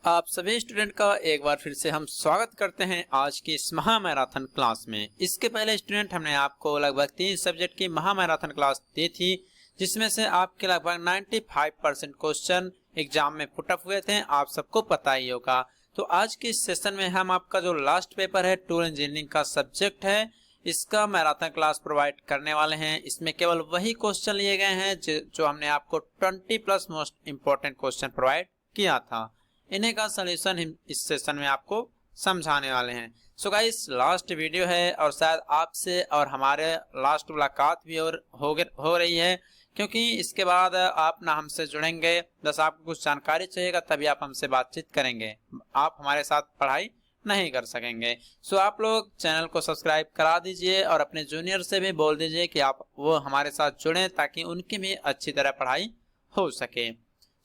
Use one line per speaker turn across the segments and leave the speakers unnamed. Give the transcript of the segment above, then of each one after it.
आप सभी स्टूडेंट का एक बार फिर से हम स्वागत करते हैं आज की इस महा मैराथन क्लास में। इसके पहले स्टूडेंट हमने आपको लगभग 3 सब्जेक्ट की महा मैराथन क्लास दी थी, जिसमें से आपके लगभग 95% क्वेश्चन एग्जाम में पुटअप हुए थे, आप सबको पता ही होगा। तो आज के इस सेशन में हम आपका जो लास्ट पेपर है टूल इंजीनियरिंग का सब्जेक्ट है, इसका मैराथन क्लास प्रोवाइड करने वाले हैं। इसमें केवल वही क्वेश्चन लिए गए हैं जो हमने आपको 20+ मोस्ट इंपॉर्टेंट क्वेश्चन प्रोवाइड किया था। इन्हीं का सलूशन हम इस सेशन में आपको समझाने वाले हैं। सो गाइस, लास्ट वीडियो है और शायद आपसे और हमारे लास्ट मुलाकात भी हो रही है, क्योंकि इसके बाद आप ना हमसे जुड़ेंगे, बस आपको कुछ जानकारी चाहिएगा तभी आप हमसे बातचीत करेंगे, आप हमारे साथ पढ़ाई नहीं कर सकेंगे। सो आप लोग चैनल को सब्सक्राइब करा दीजिए और अपने जूनियर से भी बोल दीजिए कि आप वो हमारे साथ जुड़ें ताकि उनकी भी अच्छी तरह पढ़ाई हो सके।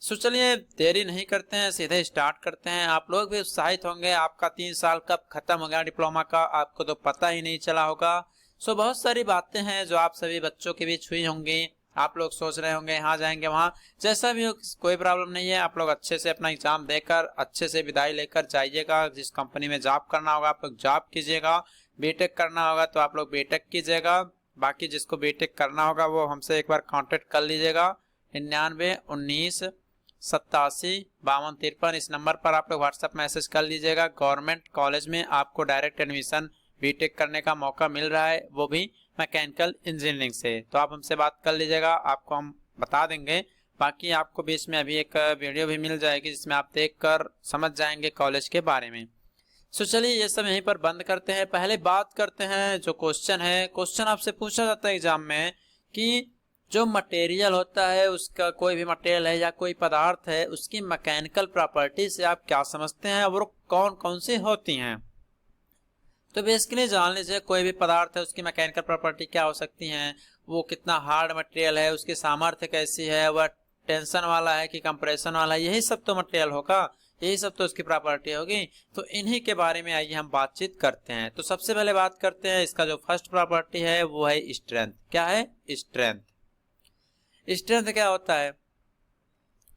सो चलिए देरी नहीं करते हैं, सीधे स्टार्ट करते हैं। आप लोग भी उत्साहित होंगे, आपका 3 साल कब खत्म हो गया डिप्लोमा का, आपको तो पता ही नहीं चला होगा। सो बहुत सारी बातें हैं जो आप सभी बच्चों के बीच हुई होंगी। आप लोग सोच रहे होंगे यहाँ जाएंगे वहाँ, जैसा भी हो कोई प्रॉब्लम नहीं है। आप लोग अच्छे से अपना एग्जाम देकर अच्छे से विदाई लेकर जाइएगा। जिस कंपनी में जॉब करना होगा आप लोग जॉब कीजिएगा, बीटेक करना होगा तो आप लोग बीटेक कीजिएगा। बाकी जिसको बीटेक करना होगा वो हमसे एक बार कांटेक्ट कर लीजिएगा। 99 19 87 52 53 इस नंबर पर आप लोग व्हाट्सएप मैसेज कर लीजिएगा। गवर्नमेंट कॉलेज में आपको डायरेक्ट एडमिशन बीटेक करने का मौका मिल रहा है, वो भी मैकेनिकल इंजीनियरिंग से, तो आप हमसे बात कर लीजिएगा, आपको हम बता देंगे। बाकी आपको बीच में अभी एक वीडियो भी मिल जाएगी जिसमें आप देखकर समझ जाएंगे कॉलेज के बारे में। सो चलिए ये सब यहीं पर बंद करते हैं। पहले बात करते हैं जो क्वेश्चन है। क्वेश्चन आपसे पूछा जाता है एग्जाम में कि जो मटेरियल होता है, उसका कोई भी मटेरियल है या कोई पदार्थ है, उसकी मैकेनिकल प्रॉपर्टी से आप क्या समझते हैं और वो कौन कौन सी होती हैं। तो बेसिकली जान लीजिए कोई भी पदार्थ है उसकी मैकेनिकल प्रॉपर्टी क्या हो सकती हैं, वो कितना हार्ड मटेरियल है, उसकी सामर्थ्य कैसी है, वह टेंशन वाला है कि कंप्रेशन वाला है, यही सब तो मटेरियल होगा, यही सब तो उसकी प्रॉपर्टी होगी। तो इन्हीं के बारे में आइए हम बातचीत करते हैं। तो सबसे पहले बात करते हैं इसका जो फर्स्ट प्रॉपर्टी है वो है स्ट्रेंथ। क्या है? स्ट्रेंथ। स्ट्रेंथ क्या होता है?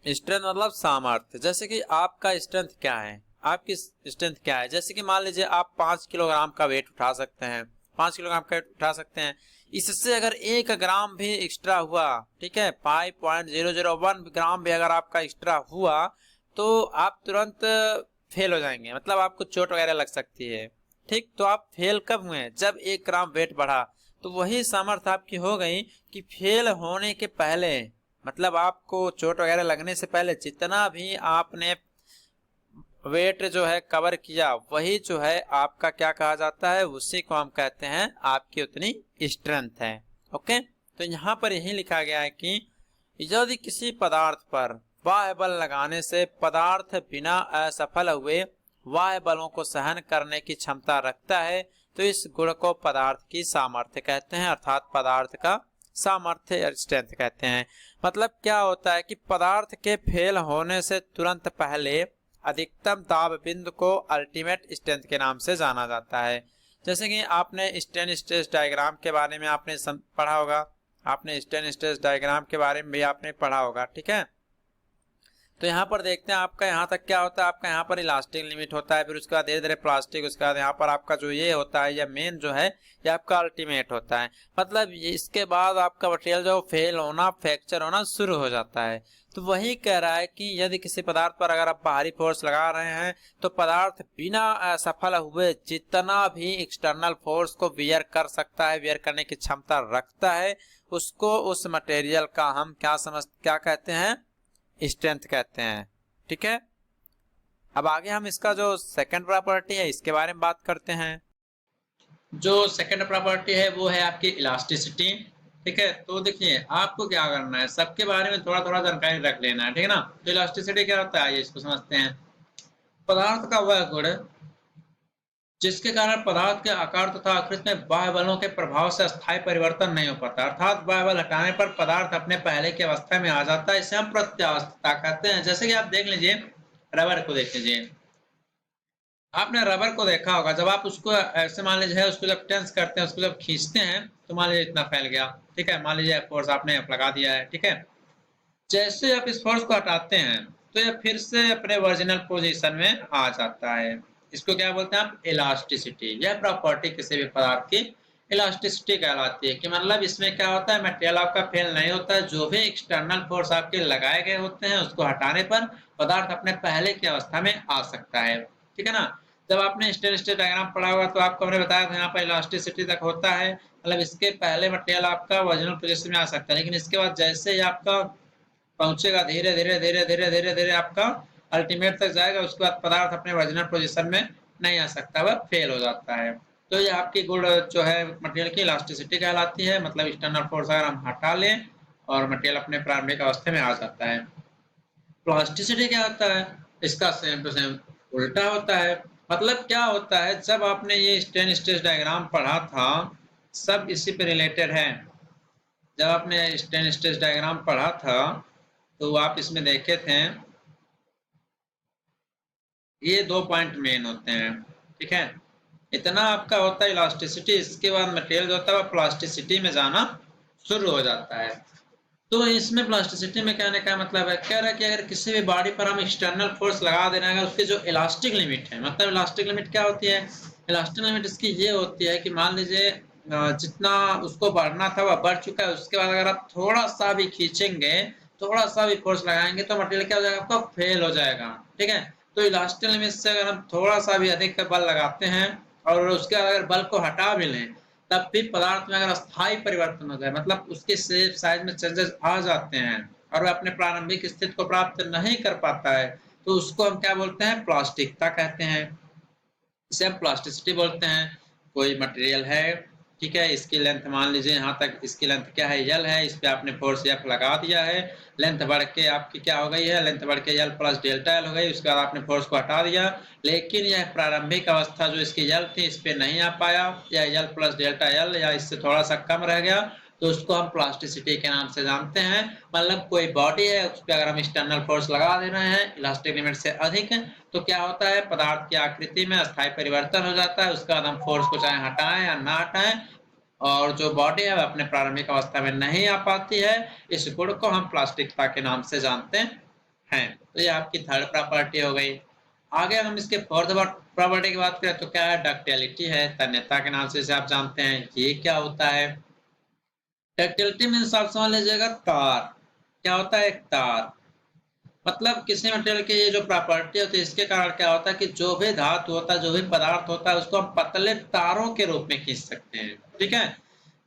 स्ट्रेंथ मतलब सामर्थ्य। जैसे कि आपका स्ट्रेंथ क्या है, आपकी स्ट्रेंथ क्या है। जैसे कि मान लीजिए आप 5 किलोग्राम का वेट उठा सकते हैं, 5 किलोग्राम का वेट उठा सकते हैं। इससे अगर 1 ग्राम भी एक्स्ट्रा हुआ, ठीक है, 5.001 ग्राम भी अगर आपका एक्स्ट्रा हुआ तो आप तुरंत फेल हो जाएंगे, मतलब आपको चोट वगैरह लग सकती है। ठीक, तो आप फेल कब हुए? जब 1 ग्राम वेट बढ़ा। तो वही सामर्थ्य आपकी हो गई कि फेल होने के पहले, मतलब आपको चोट वगैरह लगने से पहले जितना भी आपने वेट जो है कवर किया, वही जो है आपका क्या कहा जाता है, उसी को हम कहते हैं आपकी उतनी स्ट्रेंथ है। ओके, तो यहाँ पर यही लिखा गया है कि यदि किसी पदार्थ पर बाह्य बल लगाने से पदार्थ बिना असफल हुए बाह्य बलों को सहन करने की क्षमता रखता है तो इस गुण को पदार्थ की सामर्थ्य कहते हैं, अर्थात पदार्थ का सामर्थ्य स्ट्रेंथ कहते हैं। मतलब क्या होता है कि पदार्थ के फेल होने से तुरंत पहले अधिकतम दाब बिंदु को अल्टीमेट स्ट्रेंथ के नाम से जाना जाता है। जैसे कि आपने स्ट्रेन स्ट्रेस डायग्राम के बारे में आपने पढ़ा होगा, आपने स्ट्रेन स्ट्रेस डायग्राम के बारे में भी आपने पढ़ा होगा, ठीक है। तो यहाँ पर देखते हैं आपका यहाँ तक क्या होता है, आपका यहाँ पर इलास्टिक लिमिट होता है, फिर उसके बाद धीरे धीरे प्लास्टिक, उसके बाद यहाँ पर आपका जो ये होता है या मेन जो है ये आपका अल्टीमेट होता है। मतलब इसके बाद आपका मटेरियल जो फेल होना, फ्रैक्चर होना शुरू हो जाता है। तो वही कह रहा है कि यदि किसी पदार्थ पर अगर आप बाहरी फोर्स लगा रहे हैं तो पदार्थ बिना असफल हुए जितना भी एक्सटर्नल फोर्स को बियर कर सकता है, बियर करने की क्षमता रखता है, उसको उस मटेरियल का हम क्या कहते हैं? स्ट्रेंथ कहते हैं। ठीक है, अब आगे हम इसका जो सेकंड प्रॉपर्टी है इसके बारे में बात करते हैं। जो सेकंड प्रॉपर्टी है वो है आपकी इलास्टिसिटी। ठीक है, तो देखिए आपको क्या करना है, सबके बारे में थोड़ा थोड़ा जानकारी रख लेना है, ठीक है ना। तो इलास्टिसिटी क्या होता है, इसको समझते हैं। पदार्थ का वह गुण जिसके कारण पदार्थ के आकार तथा आकृति में बाह्य बलों के प्रभाव से अस्थायी परिवर्तन नहीं हो पाता, अर्थात बाह्य बल हटाने पर पदार्थ अपने पहले की अवस्था में आ जाता है। इसे हम प्रत्यावस्था कहते हैं। जैसे कि आप देख लीजिए, रबर को देख लीजिए, आपने रबर को देखा होगा, जब आप उसको ऐसे मान लीजिए उसको जब टेंस करते हैं, उसको जब खींचते हैं तो मान लीजिए इतना फैल गया, ठीक है, मान लीजिए फोर्स आपने लगा दिया है, ठीक है। जैसे आप इस फोर्स को हटाते हैं तो ये फिर से अपने ओरिजिनल पोजीशन में आ जाता है। इसको क्या बोलते हैं आप, इलास्टिसिटी। यह प्रॉपर्टी किसी भी पदार्थ की इलास्टिसिटी कहलाती है कि मतलब इसमें क्या होता है, मटेरियल आपका फेल नहीं होता है, जो भी एक्सटर्नल फोर्स आपके लगाए गए होते हैं उसको हटाने पर पदार्थ अपने पहले की अवस्था में आ सकता है। ठीक है ना। जब आपने स्टेट स्टेट डायग्राम पढ़ा होगा तो आपको हमने बताया था यहाँ पर इलास्टिसिटी तक होता है, मतलब इसके पहले मटेरियल आपका ओरिजिनल पोजीशन में आ सकता है, लेकिन इसके बाद जैसे ही आपका पहुंचेगा धीरे धीरे धीरे धीरे धीरे धीरे आपका अल्टीमेट तक जाएगा, उसके बाद पदार्थ अपने ओरिजिनल पोजीशन में नहीं आ सकता, वह फेल हो जाता है। तो ये आपकी गुण जो है मटेरियल की इलास्टिसिटी कहलाती है, मतलब एक्सटर्नल फोर्स अगर हम हटा लें और मटेरियल अपने प्रारंभिक अवस्था में आ जाता है। प्लास्टिसिटी क्या होता है, इसका सेम टू सेम उल्टा होता है। मतलब क्या होता है, जब आपने ये स्ट्रेन स्ट्रेस डायग्राम पढ़ा था, सब इसी पे रिलेटेड है। जब आपने स्ट्रेन स्ट्रेस डायग्राम पढ़ा था तो आप इसमें देखे थे, ये दो पॉइंट मेन होते हैं। ठीक है, इतना आपका होता है इलास्टिसिटी, इसके बाद मटेरियल जो होता है वो प्लास्टिसिटी में जाना शुरू हो जाता है। तो इसमें प्लास्टिसिटी में कहने का मतलब है, कह रहा है कि अगर किसी भी बॉडी पर हम एक्सटर्नल फोर्स लगा दे रहे हैं, उसकी जो इलास्टिक लिमिट है, मतलब इलास्टिक लिमिट क्या होती है, इलास्टिक लिमिट इसकी ये होती है कि मान लीजिए जितना उसको बढ़ना था वह बढ़ चुका है, उसके बाद अगर आप थोड़ा सा भी खींचेंगे, थोड़ा सा भी फोर्स लगाएंगे तो मटेरियल क्या हो जाएगा, आपका फेल हो जाएगा। ठीक है, तो इलास्टिक लिमिट से अगर हम थोड़ा सा भी अधिक बल लगाते हैं और उसके बाद अगर बल को हटा भी लें, तब भी पदार्थ में अगर स्थायी परिवर्तन हो जाए, मतलब उसके शेप साइज में चेंजेस आ जाते हैं और वह अपने प्रारंभिक स्थिति को प्राप्त नहीं कर पाता है, तो उसको हम क्या बोलते हैं, प्लास्टिकता कहते हैं। इसे हम प्लास्टिसिटी बोलते हैं। कोई मटेरियल है, ठीक है, इसकी लेंथ मान लीजिए यहाँ तक, इसकी लेंथ क्या है, यल है, इस पे आपने फोर्स एफ लगा दिया है, लेंथ बढ़ के आपकी क्या हो गई है, लेंथ बढ़ के यल प्लस डेल्टा एल हो गई, उसके बाद आपने फोर्स को हटा दिया, लेकिन यह प्रारंभिक अवस्था जो इसकी यल थी इस पे नहीं आ पाया, या यल प्लस डेल्टा एल या इससे थोड़ा सा कम रह गया, तो उसको हम प्लास्टिसिटी के नाम से जानते हैं। मतलब कोई बॉडी है, उस पर अगर हम एक्सटर्नल फोर्स लगा दे रहे हैं इलास्टिक लिमिट से अधिक, तो क्या होता है, पदार्थ की आकृति में अस्थायी परिवर्तन हो जाता है, उसके बाद हम फोर्स को चाहे हटाएं या ना हटाएं, और जो बॉडी है वह अपने प्रारंभिक अवस्था में नहीं आ पाती है। इस गुण को हम प्लास्टिकता के नाम से जानते हैं। तो ये आपकी थर्ड प्रॉपर्टी हो गई। आगे हम इसके फोर्थ प्रॉपर्टी की बात करें तो क्या है, डक्टिलिटी है, तन्यता के नाम से इसे आप जानते हैं। ये क्या होता है, डक्टिलिटी मीन्स आप समझ लीजिएगा तार। क्या होता है, एक तार, मतलब किसी मटेरियल की ये जो प्रॉपर्टी होती है, इसके कारण क्या होता है कि जो भी धातु होता है, जो भी पदार्थ होता है, उसको हम पतले तारों के रूप में खींच सकते हैं। ठीक है,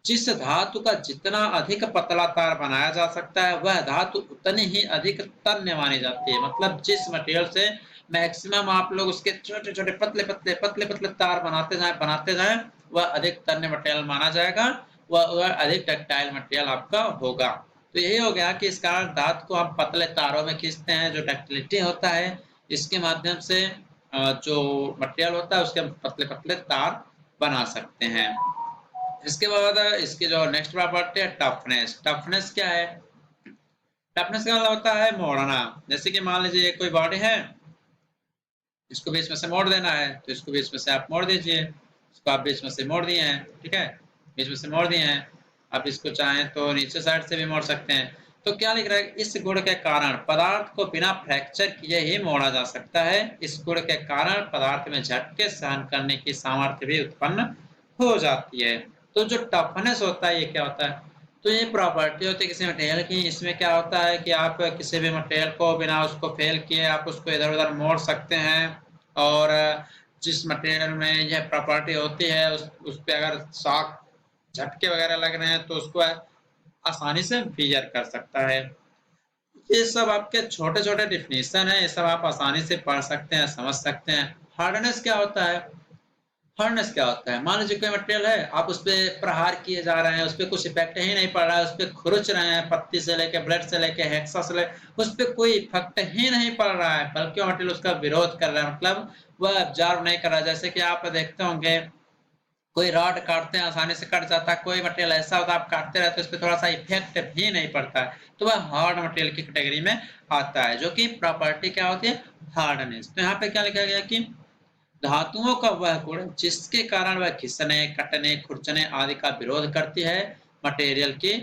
जिस धातु का जितना अधिक पतला तार बनाया जा सकता है, वह धातु उतनी ही अधिक तन्य मानी जाती है। मतलब जिस मटेरियल से मैक्सिमम आप लोग उसके छोटे छोटे पतले पतले तार बनाते जाए, वह अधिक तन्य मटेरियल माना जाएगा, वह अधिक डक्टाइल मटेरियल आपका होगा। तो यही हो गया कि इस कारण धातु को हम पतले तारों में खींचते हैं, जो डक्टिलिटी होता है, इसके माध्यम से जो मटेरियल होता है उसके हम पतले पतले तार बना सकते हैं। इसके बाद इसकी जो नेक्स्ट प्रॉपर्टी है टफनेस। टफनेस क्या है, टफनेस का मतलब होता है मोड़ना। जैसे कि मान लीजिए कोई बॉडी है, इसको बीच में से मोड़ देना है, तो इसको बीच में से आप मोड़ दीजिए, इसको आप बीच में से मोड़ दिए हैं, ठीक है, बीच में से मोड़ दिए हैं। आप इसको चाहें तो नीचे साइड से भी मोड़ सकते हैं। तो क्या लिख रहा है, इस गुण के कारण पदार्थ को बिना फ्रैक्चर किए ही मोड़ा जा सकता है। इस गुण के कारण पदार्थ में झटके सहन करने की सामर्थ्य भी उत्पन्न हो जाती है। तो जो टफनेस होता है, ये क्या होता है, तो ये प्रॉपर्टी होती है किसी मटेरियल की। इसमें क्या होता है कि आप किसी भी मटेरियल को बिना उसको फेल किए आप उसको इधर उधर मोड़ सकते हैं, और जिस मटेरियल में यह प्रॉपर्टी होती है उस पे अगर शॉक झटके वगैरह लग रहे हैं तो उसको आसानी से वियर कर सकता है। ये सब आपके छोटे छोटे डिफिनेशन है, ये सब आप आसानी से पढ़ सकते हैं, समझ सकते हैं। हार्डनेस क्या होता है, हार्डनेस क्या होता है, मान लीजिए कोई मटेरियल है, आप उस पर प्रहार किए जा रहे हैं, उस पर कुछ इफेक्ट ही नहीं पड़ रहा है, उस पर खुरच रहे हैं, पत्ती से लेके ब्लेड से लेके हेक्सा से लेके, उस पर कोई इफेक्ट ही नहीं पड़ रहा है, बल्कि मटेरियल उसका विरोध कर रहा है, मतलब वह ऑब्जर्व नहीं कर रहा है। जैसे कि आप देखते होंगे कोई रॉड काटते हैं आसानी से कट जाता है, कोई मटेरियल ऐसा होता है आप काटते रहते हैं उस पर थोड़ा सा इफेक्ट भी नहीं पड़ता है, तो वह हार्ड मटेरियल की कैटेगरी में आता है, जो कि प्रॉपर्टी क्या होती है, हार्डनेस। तो यहाँ पे क्या लिखा गया कि धातुओं का वह गुण जिसके कारण वह घिसने, कटने, खुरचने आदि का विरोध करती है, मटेरियल की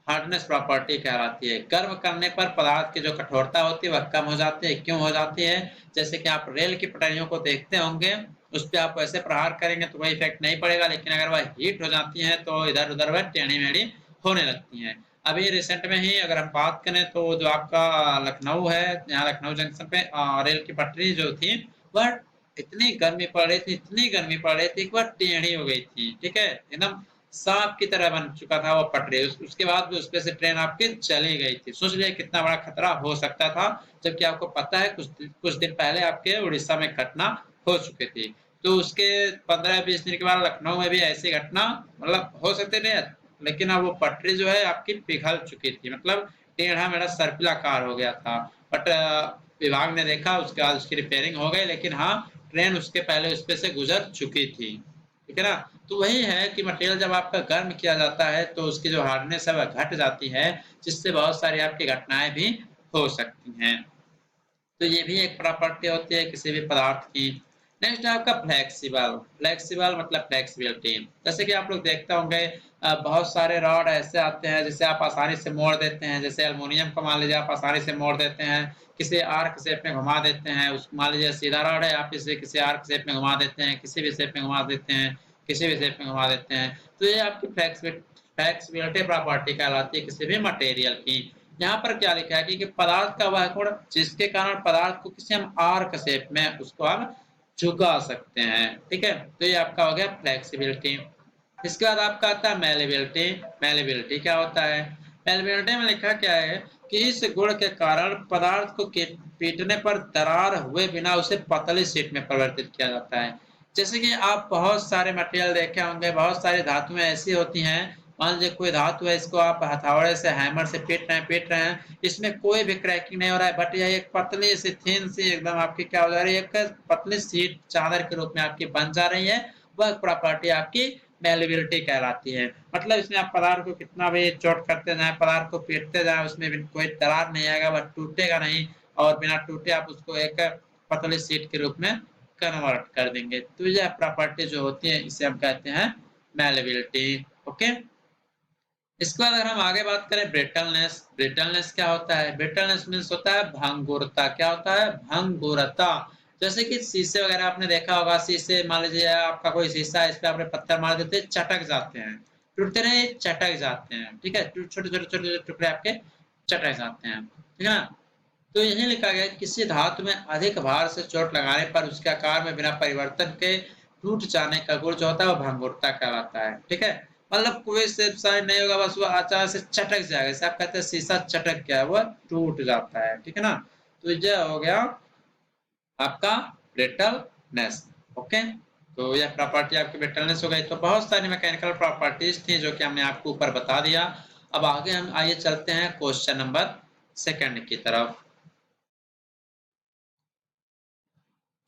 हार्डनेस प्रॉपर्टी कहलाती है। गर्म करने पर पदार्थ की जो कठोरता होती है वह कम हो जाती है। क्यों हो जाती है? जैसे कि आप रेल की पटरियों को देखते होंगे, उस पे आप वैसे प्रहार करेंगे तो कोई इफेक्ट नहीं पड़ेगा, लेकिन अगर वह हीट हो जाती है तो इधर उधर वह टेढ़ी मेढ़ी होने लगती है। अभी रिसेंट में ही अगर हम बात करें तो जो आपका लखनऊ है, यहाँ लखनऊ जंक्शन पे रेल की पटरी जो थी वह इतनी गर्मी पड़ रही थी, इतनी गर्मी पड़ रही थी कि वह टेढ़ी हो गई थी। ठीक है, एकदम सांप की तरह बन चुका था वो पटरी। उसके बाद भी उसपे से ट्रेन आपकी चली गई थी। सोच लिए कितना बड़ा खतरा हो सकता था, जबकि आपको पता है कुछ दिन पहले आपके उड़ीसा में घटना हो चुकी थी। तो उसके 15-20 दिन के बाद लखनऊ में भी ऐसी घटना मतलब हो सकते थे, लेकिन अब वो पटरी जो है आपकी पिघल चुकी थी, मतलब टेढ़ा मेढ़ा सर्पिलाकार हो गया था। बट विभाग ने देखा, उसके बाद उसकी रिपेयरिंग हो गई, लेकिन हाँ ट्रेन उसके पहले उस पे से गुजर चुकी थी। ठीक है ना। तो वही है कि मटेरियल जब आपका गर्म किया जाता है तो उसकी जो हार्डनेस है वह घट जाती है, जिससे बहुत सारी आपकी घटनाएं भी हो सकती हैं। तो ये भी एक प्रॉपर्टी होती है किसी भी पदार्थ की। नेक्स्ट है आपका फ्लेक्सिबल। फ्लेक्सिबल मतलब फ्लेक्सिबिलिटी। जैसे कि आप लोग देखते होंगे बहुत सारे रॉड ऐसे आते हैं जिसे आप आसानी से मोड़ देते हैं। जैसे एल्युमिनियम को मान लीजिए आप आसानी से मोड़ देते हैं, किसी आर्क शेप में घुमा देते हैं। उस मान लीजिए सीधा रॉड है, आप इसे किसी आर्क शेप में घुमा देते हैं, किसी भी शेप में घुमा देते हैं, किसी भी शेप में घुमा देते हैं। तो ये आपकी फ्लेक्सिबिलिटी प्रॉपर्टी कहलाती है किसी भी मटेरियल की। यहाँ पर क्या लिखा है कि पदार्थ का वह गुण जिसके कारण पदार्थ को किसी हम आर्क शेप में उसको हम झुका सकते हैं। ठीक है, तो ये आपका हो गया फ्लेक्सिबिलिटी। इसके बाद आपका आता है मेलेबिलिटी। मेलेबिलिटी क्या होता है? मेलेबिलिटी में लिखा क्या है कि इस गुण के कारण पदार्थ को पीटने पर दरार हुए बिना उसे पतली शीट में परिवर्तित किया जाता है। जैसे कि आप बहुत सारे मटेरियल देखे होंगे, बहुत सारी धातुएं ऐसी होती हैं, मान लीजिए कोई धातु है, इसको आप हथौड़े से हैमर से पीट रहे हैं, इसमें कोई भी क्रैकिंग नहीं हो रहा है, बट यह एक पतली सी थिन सी एकदम आपकी क्या हो जा रही है, एक पतली शीट चादर के रूप में आपकी बन जा रही है। वह प्रॉपर्टी आपकी मेलेबिलिटी कहलाती है। मतलब इसमें आप पदार्थ को कितना भी चोट करते जाए, पदार्थ को पीटते जाए, उसमें भी कोई दरार नहीं आएगा, वह टूटेगा नहीं, और बिना टूटे आप उसको एक पतली शीट के रूप में कन्वर्ट कर देंगे। तो यह प्रॉपर्टी जो होती है इसे हम कहते हैं मेलेबिलिटी। ओके, इसके बाद अगर हम आगे बात करें ब्रिटलनेस। ब्रिटलनेस क्या होता है? ब्रिटलनेस मीन्स होता है भंगुरता। क्या होता है? भंगुरता। जैसे कि शीशे वगैरह आपने देखा होगा, शीशे मान लीजिए आपका कोई शीशा है, इस पे आपने पत्थर मार देते चटक जाते हैं, टूटते नहीं चटक जाते हैं। ठीक है, छोटे छोटे छोटे टुकड़े आपके चटक जाते हैं। ठीक है ना। तो यही लिखा गया है किसी धातु में अधिक भार से चोट लगाने पर उसके आकार में बिना परिवर्तन के टूट जाने का गुण जो होता है वो भंगुरता कहलाता है। ठीक है, मतलब कोई शेप साइज नहीं होगा, बस वो अचानक से चटक जाएगा। जैसे आप कहते हैं शीशा चटक गया, वो टूट जाता है। ठीक है ना। तो ये हो गया आपका ब्रिटलनेस। ओके, तो यह प्रॉपर्टी आपकी ब्रिटलनेस हो गई। तो बहुत सारी मैकेनिकल प्रॉपर्टीज थी जो कि हमने आपको ऊपर बता दिया। अब आगे हम आइए चलते हैं क्वेश्चन नंबर 2 की तरफ।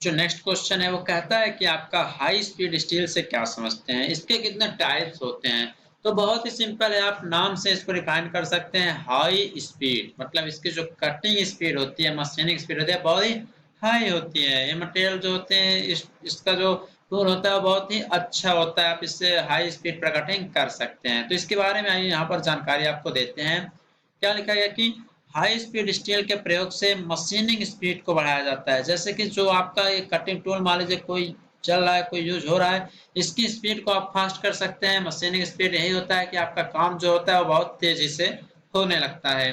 जो नेक्स्ट क्वेश्चन है वो कहता है कि आपका हाई स्पीड स्टील से क्या समझते हैं, इसके कितने टाइप्स होते हैं? तो बहुत ही सिंपल है, आप नाम से इसको डिफाइन कर सकते हैं। हाई स्पीड मतलब इसकी जो कटिंग स्पीड होती है, मशीनिंग स्पीड होती है, बहुत ही हाई होती है। ये मटेरियल जो होते हैं इसका जो टूल होता है बहुत ही अच्छा होता है, आप इससे हाई स्पीड पर कटिंग कर सकते हैं। तो इसके बारे में आइए यहाँ पर जानकारी आपको देते हैं। क्या लिखा गया कि हाई स्पीड स्टील के प्रयोग से मशीनिंग स्पीड को बढ़ाया जाता है। जैसे कि जो आपका ये कटिंग टूल मान लीजिए कोई चल रहा है, कोई यूज हो रहा है, इसकी स्पीड को आप फास्ट कर सकते हैं। मशीनिंग स्पीड यही होता है कि आपका काम जो होता है वो बहुत तेजी से होने लगता है।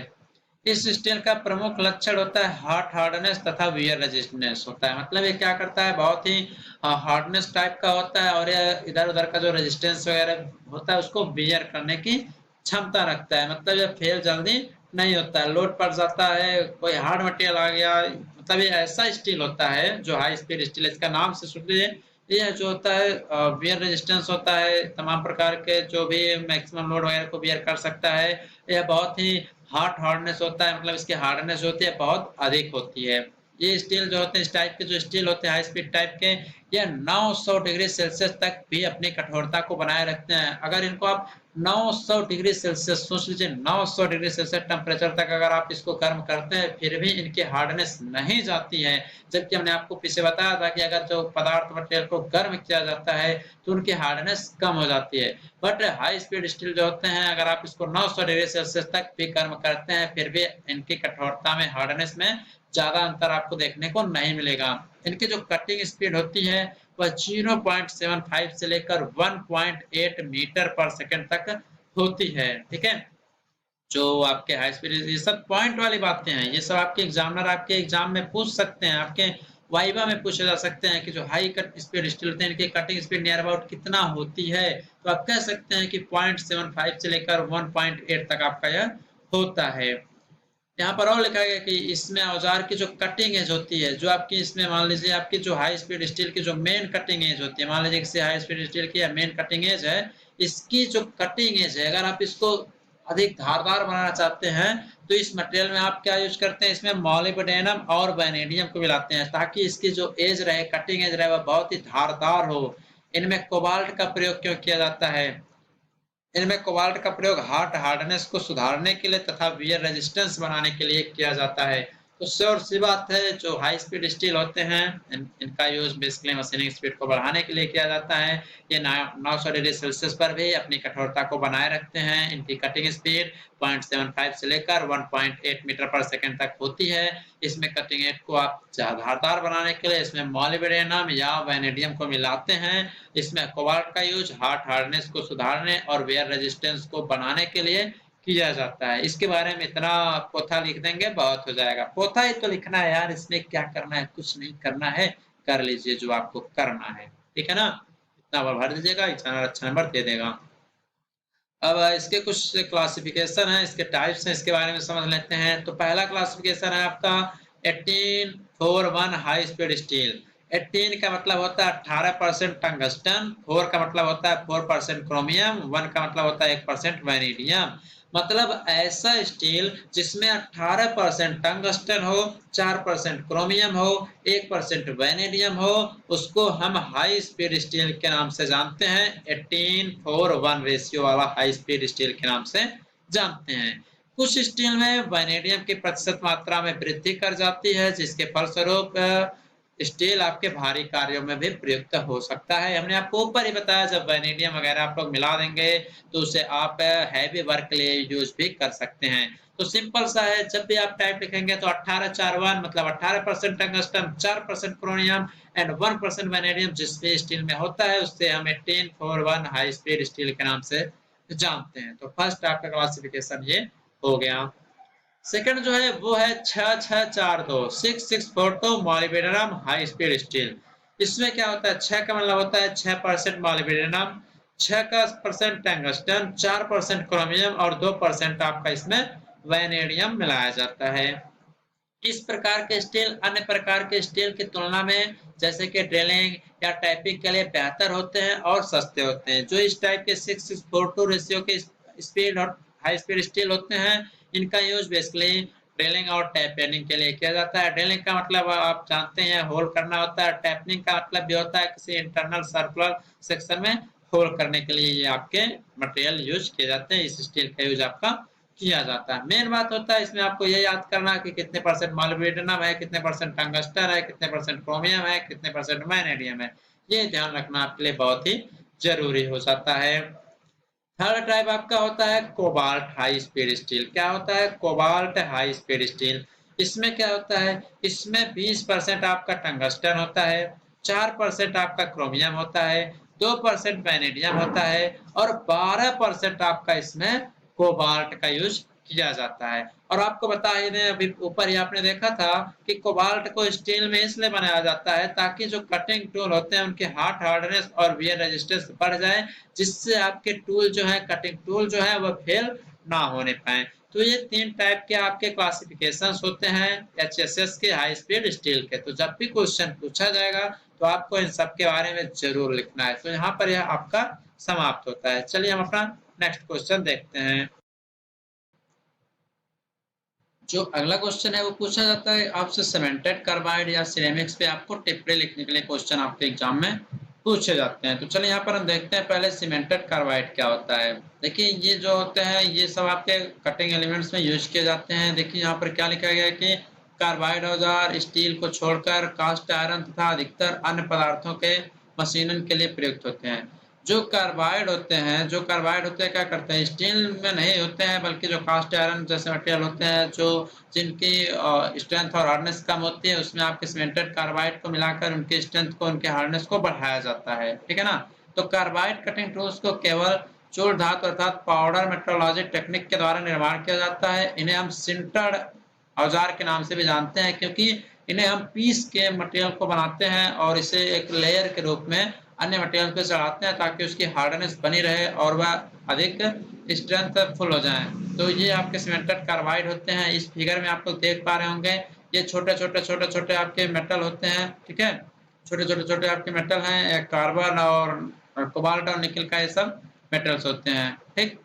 इस स्टील का प्रमुख लक्षण होता है हार्डनेस तथा वियर रेजिस्टेंस होता है। मतलब ये क्या करता है, बहुत ही हार्डनेस टाइप का होता है, और ये इधर उधर का जो रेजिस्टेंस वगैरह होता है उसको वियर करने की क्षमता रखता है। मतलब ये फेल जल्दी नहीं होता है, लोड पड़ जाता है, कोई हार्ड मटेरियल आ गया, मतलब ये ऐसा स्टील होता है जो हाई स्पीड स्टील, इसका नाम से सुन लीजिए। ये जो होता है वियर रेजिस्टेंस होता है, तमाम प्रकार के जो भी मैक्सिमम लोड वगैरह को वियर कर सकता है। यह बहुत ही हार्डनेस होता है, मतलब इसकी हार्डनेस होती है बहुत अधिक होती है। ये स्टील जो होते हैं, इस टाइप के जो स्टील होते हैं हाई स्पीड टाइप के, ये 900 डिग्री सेल्सियस तक भी अपनी कठोरता को बनाए रखते हैं। अगर इनको आप 900 डिग्री सेल्सियस, सोच लीजिए 900 डिग्री सेल्सियस टेम्परेचर तक अगर आप इसको गर्म करते हैं फिर भी इनकी हार्डनेस नहीं जाती है। जबकि हमने आपको पीछे बताया था कि अगर जो पदार्थ मटेरियल को गर्म किया जाता है तो उनकी हार्डनेस कम हो जाती है। बट हाई स्पीड स्टील जो होते हैं अगर आप इसको 900 डिग्री सेल्सियस तक भी गर्म करते हैं फिर भी इनकी कठोरता में, हार्डनेस में ज्यादा अंतर आपको देखने को नहीं मिलेगा। इनकी जो कटिंग स्पीड होती है वह 0.75 से लेकर 1.8 मीटर पर सेकंड तक होती है। ठीक है, जो आपके हाई स्पीड, ये सब पॉइंट वाली बातें हैं, ये सब आपके एग्जामिनर आपके एग्जाम में पूछ सकते हैं, आपके वाइवा में पूछे जा सकते हैं कि जो हाई कट स्पीड स्टील होते हैं इनकी कटिंग स्पीड नियर अबाउट कितना होती है। तो आप कह सकते हैं कि 0.75 से लेकर 1.8 तक आपका यह होता है। यहाँ पर और लिखा गया कि इसमें औजार की जो कटिंग एज होती है, जो आपकी इसमें मान लीजिए आपकी जो हाई स्पीड स्टील की जो मेन कटिंग एज होती है, मान लीजिए किसी हाई स्पीड स्टील की मेन कटिंग एज है, इसकी जो कटिंग एज है अगर आप इसको अधिक धारदार बनाना चाहते हैं तो इस मटेरियल में आप क्या यूज करते हैं, इसमें मॉलिब्डेनम और वैनेडियम को मिलाते हैं ताकि इसकी जो एज रहे, कटिंग एज रहे, वह बहुत ही धारदार हो। इनमें कोबाल्ट का प्रयोग क्यों किया जाता है? इनमें कोबाल्ट का प्रयोग हार्डनेस को सुधारने के लिए तथा वियर रेजिस्टेंस बनाने के लिए किया जाता है। तो श्योर सी बात है, जो हाई स्पीड स्टील होते हैं इनका यूज बेसिकली मशीनिंग स्पीड को बढ़ाने के लिए किया जाता है। ये 900 डिग्री सेल्सियस पर भी अपनी कठोरता को बनाए रखते हैं। इनकी कटिंग स्पीड 0.75 से लेकर 1.8 मीटर पर सेकंड तक होती है। इसमें कटिंग एज को आप धारदार बनाने के लिए इसमें मॉलिब्डेनम या वैनेडियम को मिलाते हैं। इसमें कोबाल्ट का यूज हार्डनेस को सुधारने और वेयर रेजिस्टेंस को बनाने के लिए किया जाता है। इसके बारे में इतना पोथा लिख देंगे बहुत हो जाएगा। पोथा ही तो लिखना है यार, इसमें क्या करना है, कुछ नहीं करना है, कर लीजिए जो आपको करना है। ठीक है ना, इतना भर दीजिएगा, इतना अच्छा नंबर दे देगा। अब इसके कुछ क्लासिफिकेशन है, इसके टाइप्स हैं, इसके बारे में समझ लेते हैं। तो पहला क्लासिफिकेशन है आपका 1841 हाई स्पीड स्टील। 18 का मतलब होता है 18% टंगस्टन, 4 का मतलब होता है 4% क्रोमियम, 1 का मतलब होता है 1% वैनेडियम। मतलब ऐसा स्टील जिसमें 18% टंगस्टन हो, 4% क्रोमियम हो, 1% वैनेडियम हो, उसको हम हाई स्पीड स्टील के नाम से जानते हैं। 18:1 रेशियो वाला हाई स्पीड स्टील के नाम से जानते हैं। कुछ स्टील में वैनेडियम की प्रतिशत मात्रा में वृद्धि कर जाती है जिसके फलस्वरूप स्टील आपके भारी कार्यों में भी प्रयुक्त हो सकता है। हमने आपको ऊपर ही बताया जब वैनेडियम वगैरह आप लोग मिला देंगे तो उसे आप हैवी वर्क के लिए यूज भी कर सकते हैं। तो सिंपल सा है, जब भी आप टाइप लिखेंगे तो 1841 मतलब 18% टंगस्टन, 4% क्रोमियम एंड 1% वैनेडियम जिस भी स्टील में होता है उससे हम 1841 हाई स्पीड स्टील के नाम से जानते हैं। तो फर्स्ट आपका क्लासिफिकेशन ये हो गया। सेकंड जो है वो है 6642 6642 मॉलिब्डेनम हाई स्पीड स्टील। इसमें क्या होता है, 6 का मतलब होता है 6% मॉलिब्डेनम, 6 का परसेंट टंगस्टन, 4% क्रोमियम और 2% आपका इसमें वैनेडियम मिलाया जाता है। इस प्रकार के स्टील अन्य प्रकार के स्टील की तुलना में जैसे कि ड्रिलिंग या टाइपिंग के लिए बेहतर होते हैं और सस्ते होते हैं। जो इस टाइप के 6642 रेशियो के स्पीड और हाई स्पीड स्टील होते हैं इनका यूज बेसिकली ड्रिलिंग और टैपिंग के लिए किया जाता है। ड्रिलिंग का मतलब आप जानते हैं होल करना होता है, टैपिंग का मतलब भी होता है किसी इंटरनल सर्कुलर सेक्शन में होल करने के लिए ये आपके मटेरियल यूज किए जाते हैं। इस स्टील का यूज आपका किया जाता है। मेन बात होता है इसमें आपको ये याद करना कि कितने परसेंट मॉलिब्डेनम है, कितने परसेंट टंगस्टन है, कितने परसेंट क्रोमियम है, कितने परसेंट वैनेडियम है। ये ध्यान रखना आपके लिए बहुत ही जरूरी हो जाता है। थर्ड टाइप आपका होता है कोबाल्ट हाई स्पीड स्टील। क्या होता है कोबाल्ट हाई स्पीड स्टील? इसमें क्या होता है, इसमें 20% आपका टंगस्टन होता है, 4% आपका क्रोमियम होता है, 2% वैनेडियम होता है और 12% आपका इसमें कोबाल्ट का यूज किया जाता है। और आपको बता ही दें, अभी ऊपर ही आपने देखा था कि कोबाल्ट को स्टील में इसलिए बनाया जाता है ताकि जो कटिंग टूल होते हैं उनके हार्डनेस और वियर रेजिस्टेंस बढ़ जाए, जिससे आपके टूल जो है, कटिंग टूल जो है, वह फेल ना होने पाए। तो ये 3 टाइप के आपके क्लासिफिकेशंस होते हैं एचएसएस के हाई स्पीड स्टील के। तो जब भी क्वेश्चन पूछा जाएगा तो आपको इन सब के बारे में जरूर लिखना है। तो यहाँ पर यह आपका समाप्त होता है। चलिए हम अपना नेक्स्ट क्वेश्चन देखते हैं। जो अगला क्वेश्चन है वो पूछा जाता है आपसे सीमेंटेड कार्बाइड या सिरेमिक्स पे आपको टिप्पणी लिखने के लिए क्वेश्चन आपके एग्जाम में पूछे जाते हैं। तो चलिए यहाँ पर हम देखते हैं पहले सीमेंटेड कार्बाइड क्या होता है। देखिए ये जो होते हैं ये सब आपके कटिंग एलिमेंट्स में यूज किए जाते हैं। देखिए यहाँ पर क्या लिखा गया है कि कार्बाइड औजार स्टील को छोड़कर कास्ट आयरन तथा अधिकतर अन्य पदार्थों के मशीनन के लिए प्रयुक्त होते हैं। जो कार्बाइड होते हैं क्या करते हैं, स्टील में नहीं होते हैं बल्कि जो कास्ट आयरन जैसे मटेरियल होते हैं जो जिनकी स्ट्रेंथ और हार्डनेस कम होती है, उसमें आपके सीमेंटेड कार्बाइड को मिलाकर उनकी स्ट्रेंथ को, उनके हार्डनेस को बढ़ाया जाता है। ठीक है ना। तो कार्बाइड कटिंग टूल्स को केवल चूर्ण धातु अर्थात पाउडर मेट्रोलॉजी टेक्निक के द्वारा निर्माण किया जाता है। इन्हें हम सिंटर्ड औजार के नाम से भी जानते हैं क्योंकि इन्हें हम पीस के मटेरियल को बनाते हैं और इसे एक लेयर के रूप में अन्य मटेरियल पे चढ़ाते हैं ताकि उसकी हार्डनेस बनी रहे और वह अधिक स्ट्रेंथफुल हो जाए। तो ये आपके सीमेंटेड कार्बाइड होते हैं। इस फिगर में आप लोग देख पा रहे होंगे ये छोटे-छोटे आपके मेटल होते हैं। ठीक है, छोटे-छोटे आपके मेटल हैं, कार्बन और कोबाल्ट और निकल का ये सब मेटल्स होते हैं। ठीक,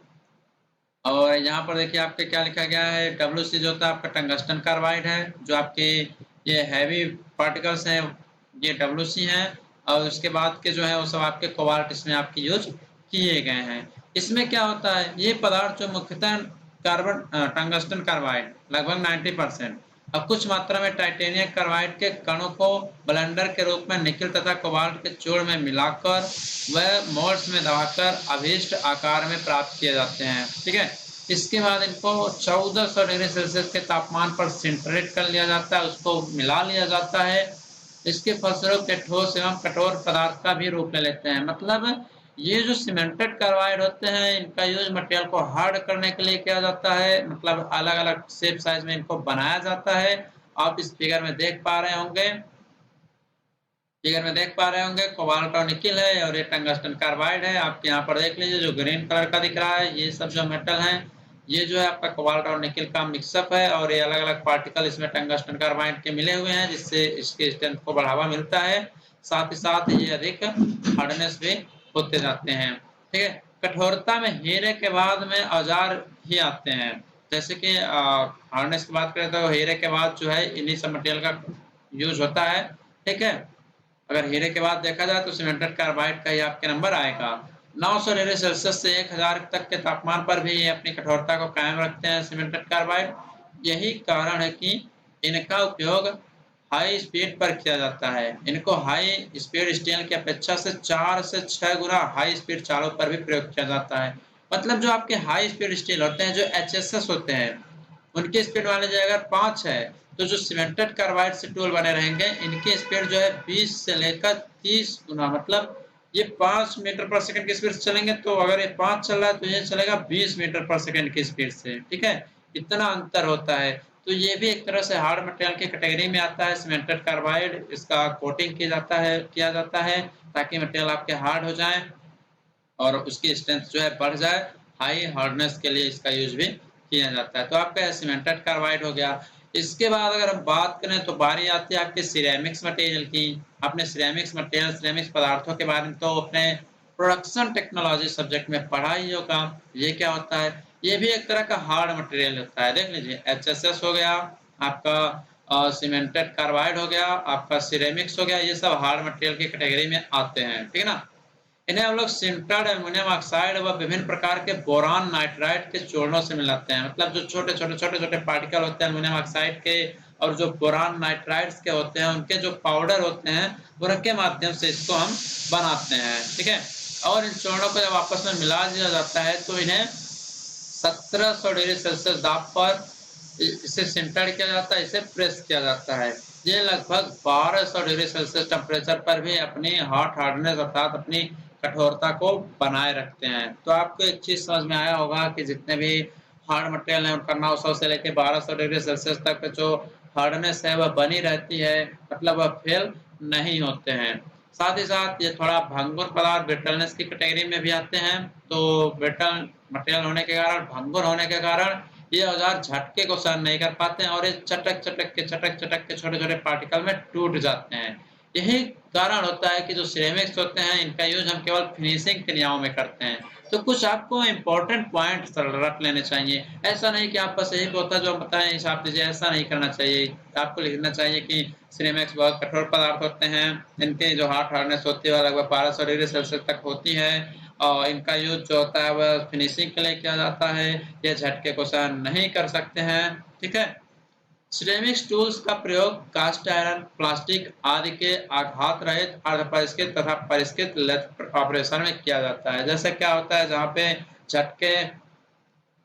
और यहाँ पर देखिए आपके क्या लिखा गया है, WC जो होता है आपका टंगस्टन कार्बाइड है। जो आपके ये हैवी पार्टिकल्स हैं ये WC हैं और उसके बाद के जो है वो सब आपके कोबाल्ट इसमें आपके यूज किए गए हैं। इसमें क्या होता है, ये पदार्थ जो मुख्यतः कार्बन टंगस्टन कार्बाइड लगभग 90% और कुछ मात्रा में टाइटेनियम कार्बाइड के कणों को ब्लेंडर के रूप में निकल तथा कोबाल्ट के चूर्ण में मिलाकर वह मोल्ड्स में दबाकर अभीष्ट आकार में प्राप्त किए जाते हैं। ठीक है, इसके बाद इनको 1400 डिग्री सेल्सियस के तापमान पर सिंटरेट कर लिया जाता है, उसको मिला लिया जाता है। इसके फलस्वरूप के ठोस एवं कठोर पदार्थ का भी रूप ले लेते हैं। मतलब ये जो सीमेंटेड कार्बाइड होते हैं इनका यूज मटेरियल को हार्ड करने के लिए किया जाता है। मतलब अलग अलग शेप साइज में इनको बनाया जाता है। आप इस फिगर में देख पा रहे होंगे, कोबाल्ट और निकिल है और ये टंगस्टन कार्बाइड है। आप यहाँ पर देख लीजिए जो ग्रीन कलर का दिख रहा है ये सब जो मेटल हैं ये जो है आपका कोबाल्ट और निकिल का मिक्सअप है और ये अलग अलग पार्टिकल इसमें टंगस्टन कार्बाइड के मिले हुए हैं जिससे इसके स्ट्रेंथ को बढ़ावा मिलता है। साथ ही साथ ये अधिक हार्डनेस भी होते जाते हैं। ठीक है, कठोरता में हीरे के बाद में औजार ही आते हैं। जैसे कि हार्डनेस की बात करें तो हीरे के बाद जो है इन्हीं सब मटेरियल का यूज होता है। ठीक है, अगर हीरे के बाद देखा जाए तो सीमेंटेड कार्बाइड का ही आपके नंबर आएगा। 900 डिग्री सेल्सियस से 1000 तक के तापमान पर भी ये अपनी कठोरता को कायम रखते हैं सीमेंटेड कार्बाइड। यही कारण है कि इनका उपयोग हाई स्पीड पर किया जाता है। इनको हाई स्पीड स्टील की अपेक्षा से 4 से 6 गुना हाई स्पीड चालों पर भी प्रयोग किया जाता है। मतलब जो आपके हाई स्पीड स्टील होते हैं, जो HSS होते हैं, उनकी स्पीड मान लीजिए अगर 5 है तो जो सीमेंटेड कार्बाइड से टूल बने रहेंगे इनकी स्पीड जो है 20 से लेकर 30 गुना। मतलब ये 5 मीटर पर सेकंड की स्पीड से चलेंगे तो अगर ये 5 चल रहा है तो ये चलेगा 20 मीटर पर सेकंड की स्पीड से। ठीक है, इतना अंतर होता है। तो ये भी एक तरह से हार्ड मटेरियल की कैटेगरी में आता है सीमेंटेड कार्बाइड। इसका कोटिंग किया जाता है ताकि मटेरियल आपके हार्ड हो जाए और उसकी स्ट्रेंथ जो है बढ़ जाए। हाई हार्डनेस के लिए इसका यूज भी किया जाता है। तो आपका सीमेंटेड कार्बाइड हो गया। इसके बाद अगर हम बात करें तो बारी आती है आपके सिरेमिक्स मटेरियल की। आपने सिरेमिक्स मटेरियल, सिरेमिक्स पदार्थों के बारे में तो अपने प्रोडक्शन टेक्नोलॉजी सब्जेक्ट में पढ़ा ही होगा। ये क्या होता है, ये भी एक तरह का हार्ड मटेरियल होता है। देख लीजिए HSS हो गया आपका, सीमेंटेड कार्बाइड हो गया आपका, सिरेमिक्स हो गया, ये सब हार्ड मटेरियल की कैटेगरी में आते हैं। ठीक है ना। इन्हें हम लोग सिंटर्ड एल्युमिनियम ऑक्साइड व विभिन्न प्रकार के बोरान नाइट्राइड के चूर्णों से मिलाते हैं। मतलब जो छोटे-छोटे पार्टिकल होते हैं एल्युमिनियम ऑक्साइड के और जो बोरान नाइट्राइड्स के होते हैं उनके जो पाउडर होते हैं उनके माध्यम से इसको हम बनाते हैं। ठीक है, और इन चूर्णों को जब आपस में मिला दिया जाता है तो इन्हें 1700 डिग्री सेल्सियस दाब पर इसे सिंटर्ड किया जाता है, इसे प्रेस किया जाता है। ये लगभग 1200 डिग्री सेल्सियस टेम्परेचर पर भी अपनी हॉट हार्डनेस अर्थात अपनी कठोरता को बनाए रखते हैं। तो आपको एक चीज समझ में आया होगा कि जितने भी हार्ड मटेरियल है उनका 900 से लेकर 1200 डिग्री सेल्सियस तक जो हार्डनेस है वह बनी रहती है, मतलब वह फेल नहीं होते हैं। साथ ही साथ ये थोड़ा भंगुर पदार्थ ब्रिटलनेस की कैटेगरी में भी आते हैं। तो ब्रिटल मटेरियल होने के कारण, भंगुर होने के कारण ये औजार झटके को सहन नहीं कर पाते हैं और ये चटक चटक के छोटे छोटे पार्टिकल में टूट जाते हैं। यही कारण होता है कि जो सिरेमिक्स होते हैं इनका यूज हम केवल फिनिशिंग क्रियाओं में करते हैं। तो कुछ आपको इम्पोर्टेंट पॉइंट रख लेने चाहिए। ऐसा नहीं कि आप बस यही होता जो हम बताएं हिसाब दीजिए, ऐसा नहीं करना चाहिए। आपको लिखना चाहिए कि सिरेमिक्स बहुत कठोर पदार्थ होते हैं, इनकी जो हार्ड हार्डनेस होती है लगभग 1200 डिग्री सेल्सियस तक होती है और इनका यूज जो होता है वह फिनिशिंग के लिए किया जाता है। ये झटके को सहन नहीं कर सकते हैं। ठीक है। सिरेमिक्स टूल्स का प्रयोग कास्ट आयरन, प्लास्टिक आदि के आघात रहित अर्धपरिष्कृत तथा परिष्कृत लेथ ऑपरेशन में किया जाता है। जैसे क्या होता है जहाँ पे झटके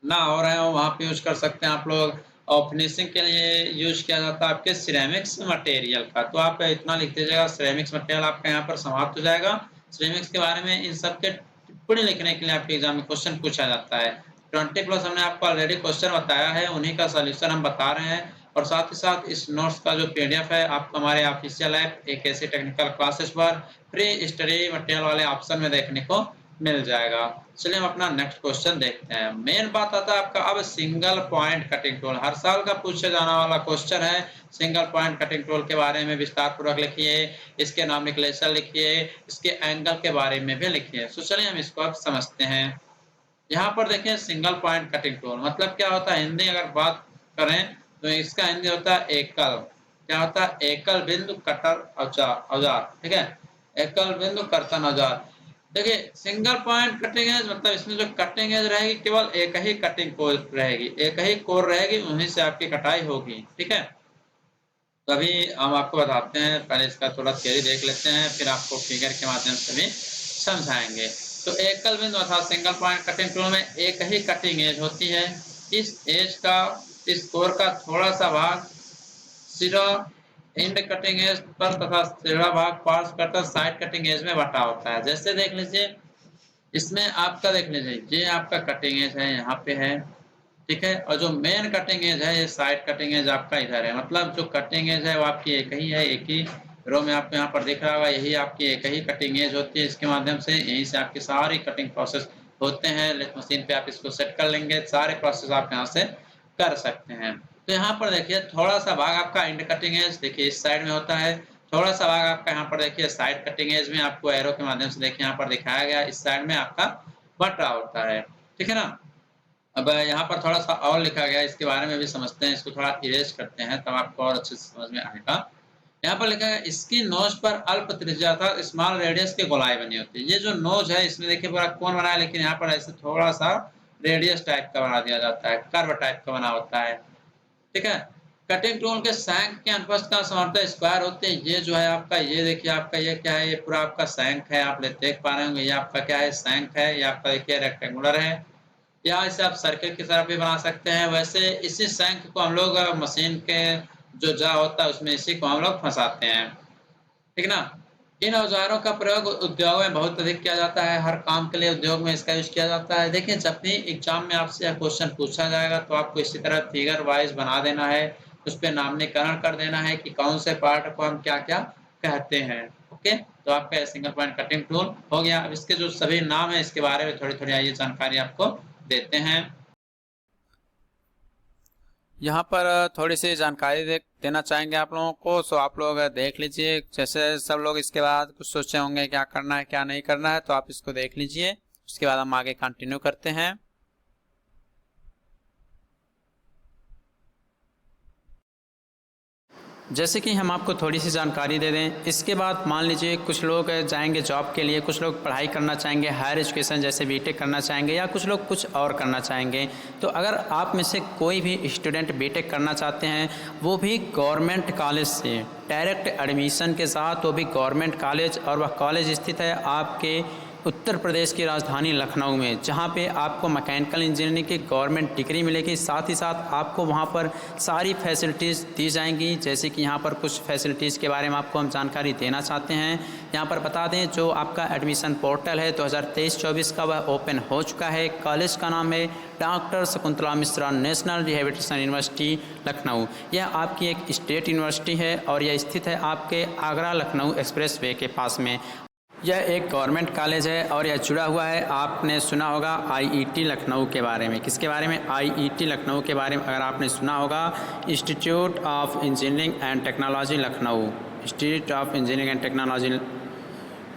ना हो रहे हो वहाँ पे यूज कर सकते हैं आप लोग। और फिनिशिंग के लिए यूज किया जाता है आपके सिरेमिक्स मटेरियल का। तो आप इतना लिख दीजिएगा, सिरेमिक्स मटेरियल आपका यहाँ पर समाप्त हो जाएगा। सिरेमिक्स के बारे में इन सब के टिप्पणी लिखने के लिए आपके एग्जाम में क्वेश्चन पूछा जाता है। 20+ हमने आपको ऑलरेडी क्वेश्चन बताया है, उन्हीं का सोल्यूशन हम बता रहे हैं। और साथ ही साथ इस नोट्स का जो पीडीएफ है आपको हमारे ऑफिशियल ऐप एक ऐसी टेक्निकल क्लासेस पर फ्री स्टडी मटेरियल वाले ऑप्शन में देखने को मिल जाएगा। चलिए हम अपना नेक्स्ट क्वेश्चन देखते हैं। मेन बात आता है आपका अब सिंगल पॉइंट कटिंग टूल, हर साल का पूछे जाने वाला क्वेश्चन है। सिंगल पॉइंट कटिंग टूल के बारे में विस्तार पूर्वक लिखिए, इसके नॉमेनक्लेचर लिखिए, इसके एंगल के बारे में भी लिखिए। तो चलिए हम इसको अब समझते हैं। यहाँ पर देखिए सिंगल पॉइंट कटिंग टूल मतलब क्या होता है। हिंदी अगर बात करें तो इसका हिंदी होता है एकल, क्या होता है, एकल बिंदु कटर औजार। ठीक है, एकल बिंदु कर्तन औजार। देखिए सिंगल पॉइंट कटिंग एज मतलब इसमें जो कटिंग एज रहेगी केवल एक ही कटिंग कोर रहेगी, एक ही कोर रहेगी, उन्हीं से आपकी कटाई होगी। ठीक है, तो अभी हम आपको बताते हैं, पहले इसका थोड़ा थियरी देख लेते हैं फिर आपको फिगर के माध्यम से भी समझाएंगे। तो एकल बिंदु अर्थात सिंगल पॉइंट कटिंग टूल में एक ही कटिंग एज होती है। इस एज का, इस कोर का थोड़ा सा भाग सिरा एंड कटिंग एज पर तथा सिरा भाग पार्श्व कटर साइड कटिंग एज में बटा होता है। जैसे देख लीजिए इसमें आपका देख लीजिए ये आपका कटिंग एज है, यहाँ पे है। ठीक है, और जो मेन कटिंग एज है ये साइड कटिंग एज आपका इधर है। मतलब जो कटिंग एज है वो आपकी एक ही है, एक ही रो में आपको यहाँ पर दिख रहा होगा, यही आपकी एक ही कटिंग एज होती है। इसके माध्यम से यहीं से आपकी सारी कटिंग प्रोसेस होते हैं। लेथ मशीन पे आप इसको सेट कर लेंगे, सारे प्रोसेस आप यहाँ से कर सकते हैं। तो यहाँ पर देखिए थोड़ा सा भाग आपका एंड कटिंग एज देखिए इस साइड में होता है, थोड़ा सा भाग आपका यहाँ पर देखिए साइड कटिंग एज में आपको एरो के माध्यम से देखिए यहाँ पर दिखाया गया, इस साइड में आपका बटा होता है। ठीक है ना। अब यहाँ पर थोड़ा सा और लिखा गया, इसके बारे में भी समझते हैं, इसको थोड़ा इरेज करते हैं तब आपको और अच्छे से समझ में आएगा। यहाँ पर लिखा है इसकी नोज पर अल्प त्रिज्या था स्मॉल रेडियस की गोलाई बनी होती है। ये जो नोज है इसमें देखिए पूरा कोन बना है, लेकिन यहाँ पर ऐसे थोड़ा सा रेडियस टाइप का बना दिया जाता है, कर्व टाइप का बना होता है। ठीक है, कटिंग टूल के शैंक के अनुप्रस्थ का सामर्थ्य स्क्वायर होते हैं। ये जो है आपका, ये देखिए आपका ये क्या है, ये पूरा आपका शैंक है, आप देख पा रहे होंगे ये आपका क्या है, शैंक है। ये आपका देखिए रेक्टेंगुलर है, या इसे आप सर्किल की तरह भी बना सकते हैं। वैसे इसी शंख को हम लोग मशीन के जो जा होता है उसमें इसी को हम लोग फंसाते हैं। ठीक ना। इन औजारों का प्रयोग उद्योग में बहुत अधिक किया जाता है, हर काम के लिए उद्योग में इसका यूज किया जाता है। देखिए जब भी एग्जाम में आपसे यह क्वेश्चन पूछा जाएगा तो आपको इसी तरह फिगर वाइज बना देना है, उस पर नामकरण कर देना है कि कौन से पार्ट को हम क्या क्या कहते हैं। ओके, तो आपका सिंगल पॉइंट कटिंग टूल हो गया। अब इसके जो सभी नाम है इसके बारे में थोड़ी थोड़ी आइए जानकारी आपको देते हैं। यहाँ पर थोड़ी सी जानकारी देना चाहेंगे आप लोगों को, सो आप लोग देख लीजिए। जैसे सब लोग इसके बाद कुछ सोचे होंगे क्या करना है क्या नहीं करना है, तो आप इसको देख लीजिए, उसके बाद हम आगे कंटिन्यू करते हैं। जैसे कि हम आपको थोड़ी सी जानकारी दे दें, इसके बाद मान लीजिए कुछ लोग जाएंगे जॉब के लिए, कुछ लोग पढ़ाई करना चाहेंगे, हायर एजुकेशन जैसे बीटेक करना चाहेंगे, या कुछ लोग कुछ और करना चाहेंगे। तो अगर आप में से कोई भी स्टूडेंट बीटेक करना चाहते हैं, वो भी गवर्नमेंट कॉलेज से डायरेक्ट एडमिशन के साथ, वो भी गवर्नमेंट कॉलेज, और वह कॉलेज स्थित है आपके उत्तर प्रदेश की राजधानी लखनऊ में, जहां पे आपको मैकेनिकल इंजीनियरिंग की गवर्नमेंट डिग्री मिलेगी। साथ ही साथ आपको वहां पर सारी फैसिलिटीज़ दी जाएंगी। जैसे कि यहां पर कुछ फैसिलिटीज़ के बारे में आपको हम जानकारी देना चाहते हैं। यहां पर बता दें, जो आपका एडमिशन पोर्टल है 2023-24 का, वह ओपन हो चुका है। कॉलेज का नाम है doctor Shakuntala Mishra national rehabilitation university Lucknow. यह आपकी एक स्टेट यूनिवर्सिटी है और यह स्थित है आपके आगरा लखनऊ एक्सप्रेस वे के पास में। यह एक गवर्नमेंट कॉलेज है और यह जुड़ा हुआ है, आपने सुना होगा आईईटी लखनऊ के बारे में। किसके बारे में? आईईटी लखनऊ के बारे में अगर आपने सुना होगा, institute of engineering and technology Lucknow, institute of engineering and technology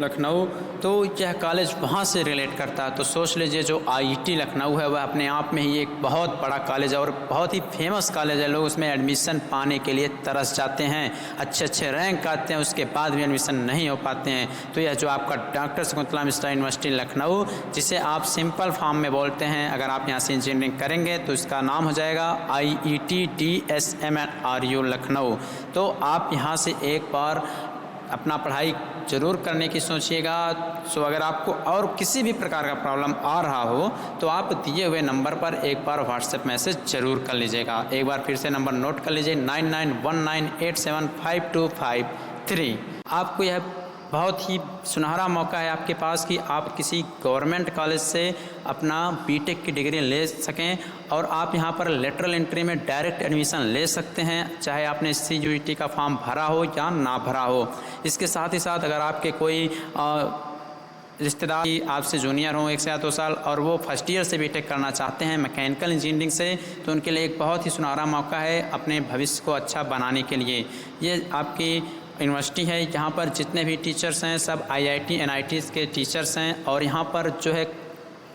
Lucknow, तो यह कॉलेज वहाँ से रिलेट करता है। तो सोच लीजिए जो आईआईटी लखनऊ है वह अपने आप में ही एक बहुत बड़ा कॉलेज है और बहुत ही फेमस कॉलेज है। लोग उसमें एडमिशन पाने के लिए तरस जाते हैं, अच्छे अच्छे रैंक आते हैं, उसके बाद भी एडमिशन नहीं हो पाते हैं। तो यह जो आपका डॉक्टर शकुंतला मिश्रा यूनिवर्सिटी लखनऊ, जिसे आप सिंपल फॉर्म में बोलते हैं, अगर आप यहाँ से इंजीनियरिंग करेंगे तो इसका नाम हो जाएगा IET DSMRU लखनऊ। तो आप यहाँ से एक बार अपना पढ़ाई ज़रूर करने की सोचिएगा। सो अगर आपको और किसी भी प्रकार का प्रॉब्लम आ रहा हो तो आप दिए हुए नंबर पर एक बार व्हाट्सएप मैसेज ज़रूर कर लीजिएगा। एक बार फिर से नंबर नोट कर लीजिए 9919875253। आपको यह बहुत ही सुनहरा मौका है आपके पास कि आप किसी गवर्नमेंट कॉलेज से अपना बीटेक की डिग्री ले सकें और आप यहां पर लेटरल एंट्री में डायरेक्ट एडमिशन ले सकते हैं, चाहे आपने CUET का फॉर्म भरा हो या ना भरा हो। इसके साथ ही साथ अगर आपके कोई रिश्तेदार आपसे जूनियर हों 1 से 2 साल और वो फर्स्ट ईयर से बीटेक करना चाहते हैं मैकेनिकल इंजीनियरिंग से, तो उनके लिए एक बहुत ही सुनहरा मौका है अपने भविष्य को अच्छा बनाने के लिए। ये आपकी यूनिवर्सिटी है, यहाँ पर जितने भी टीचर्स हैं सब IIT NITs के टीचर्स हैं और यहाँ पर जो है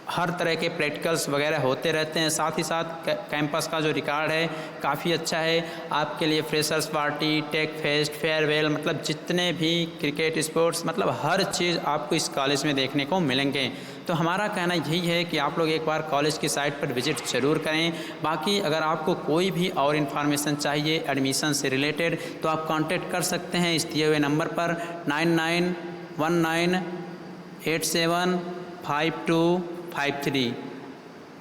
हर तरह के प्रैक्टिकल्स वगैरह होते रहते हैं। साथ ही साथ कैंपस का जो रिकॉर्ड है काफ़ी अच्छा है। आपके लिए freshers party, tech fest, farewell, मतलब जितने भी क्रिकेट स्पोर्ट्स, मतलब हर चीज़ आपको इस कॉलेज में देखने को मिलेंगे। तो हमारा कहना यही है कि आप लोग एक बार कॉलेज की साइट पर विजिट ज़रूर करें। बाकी अगर आपको कोई भी और इन्फॉर्मेशन चाहिए एडमिशन से रिलेटेड तो आप कांटेक्ट कर सकते हैं इस दिए हुए नंबर पर 9919875253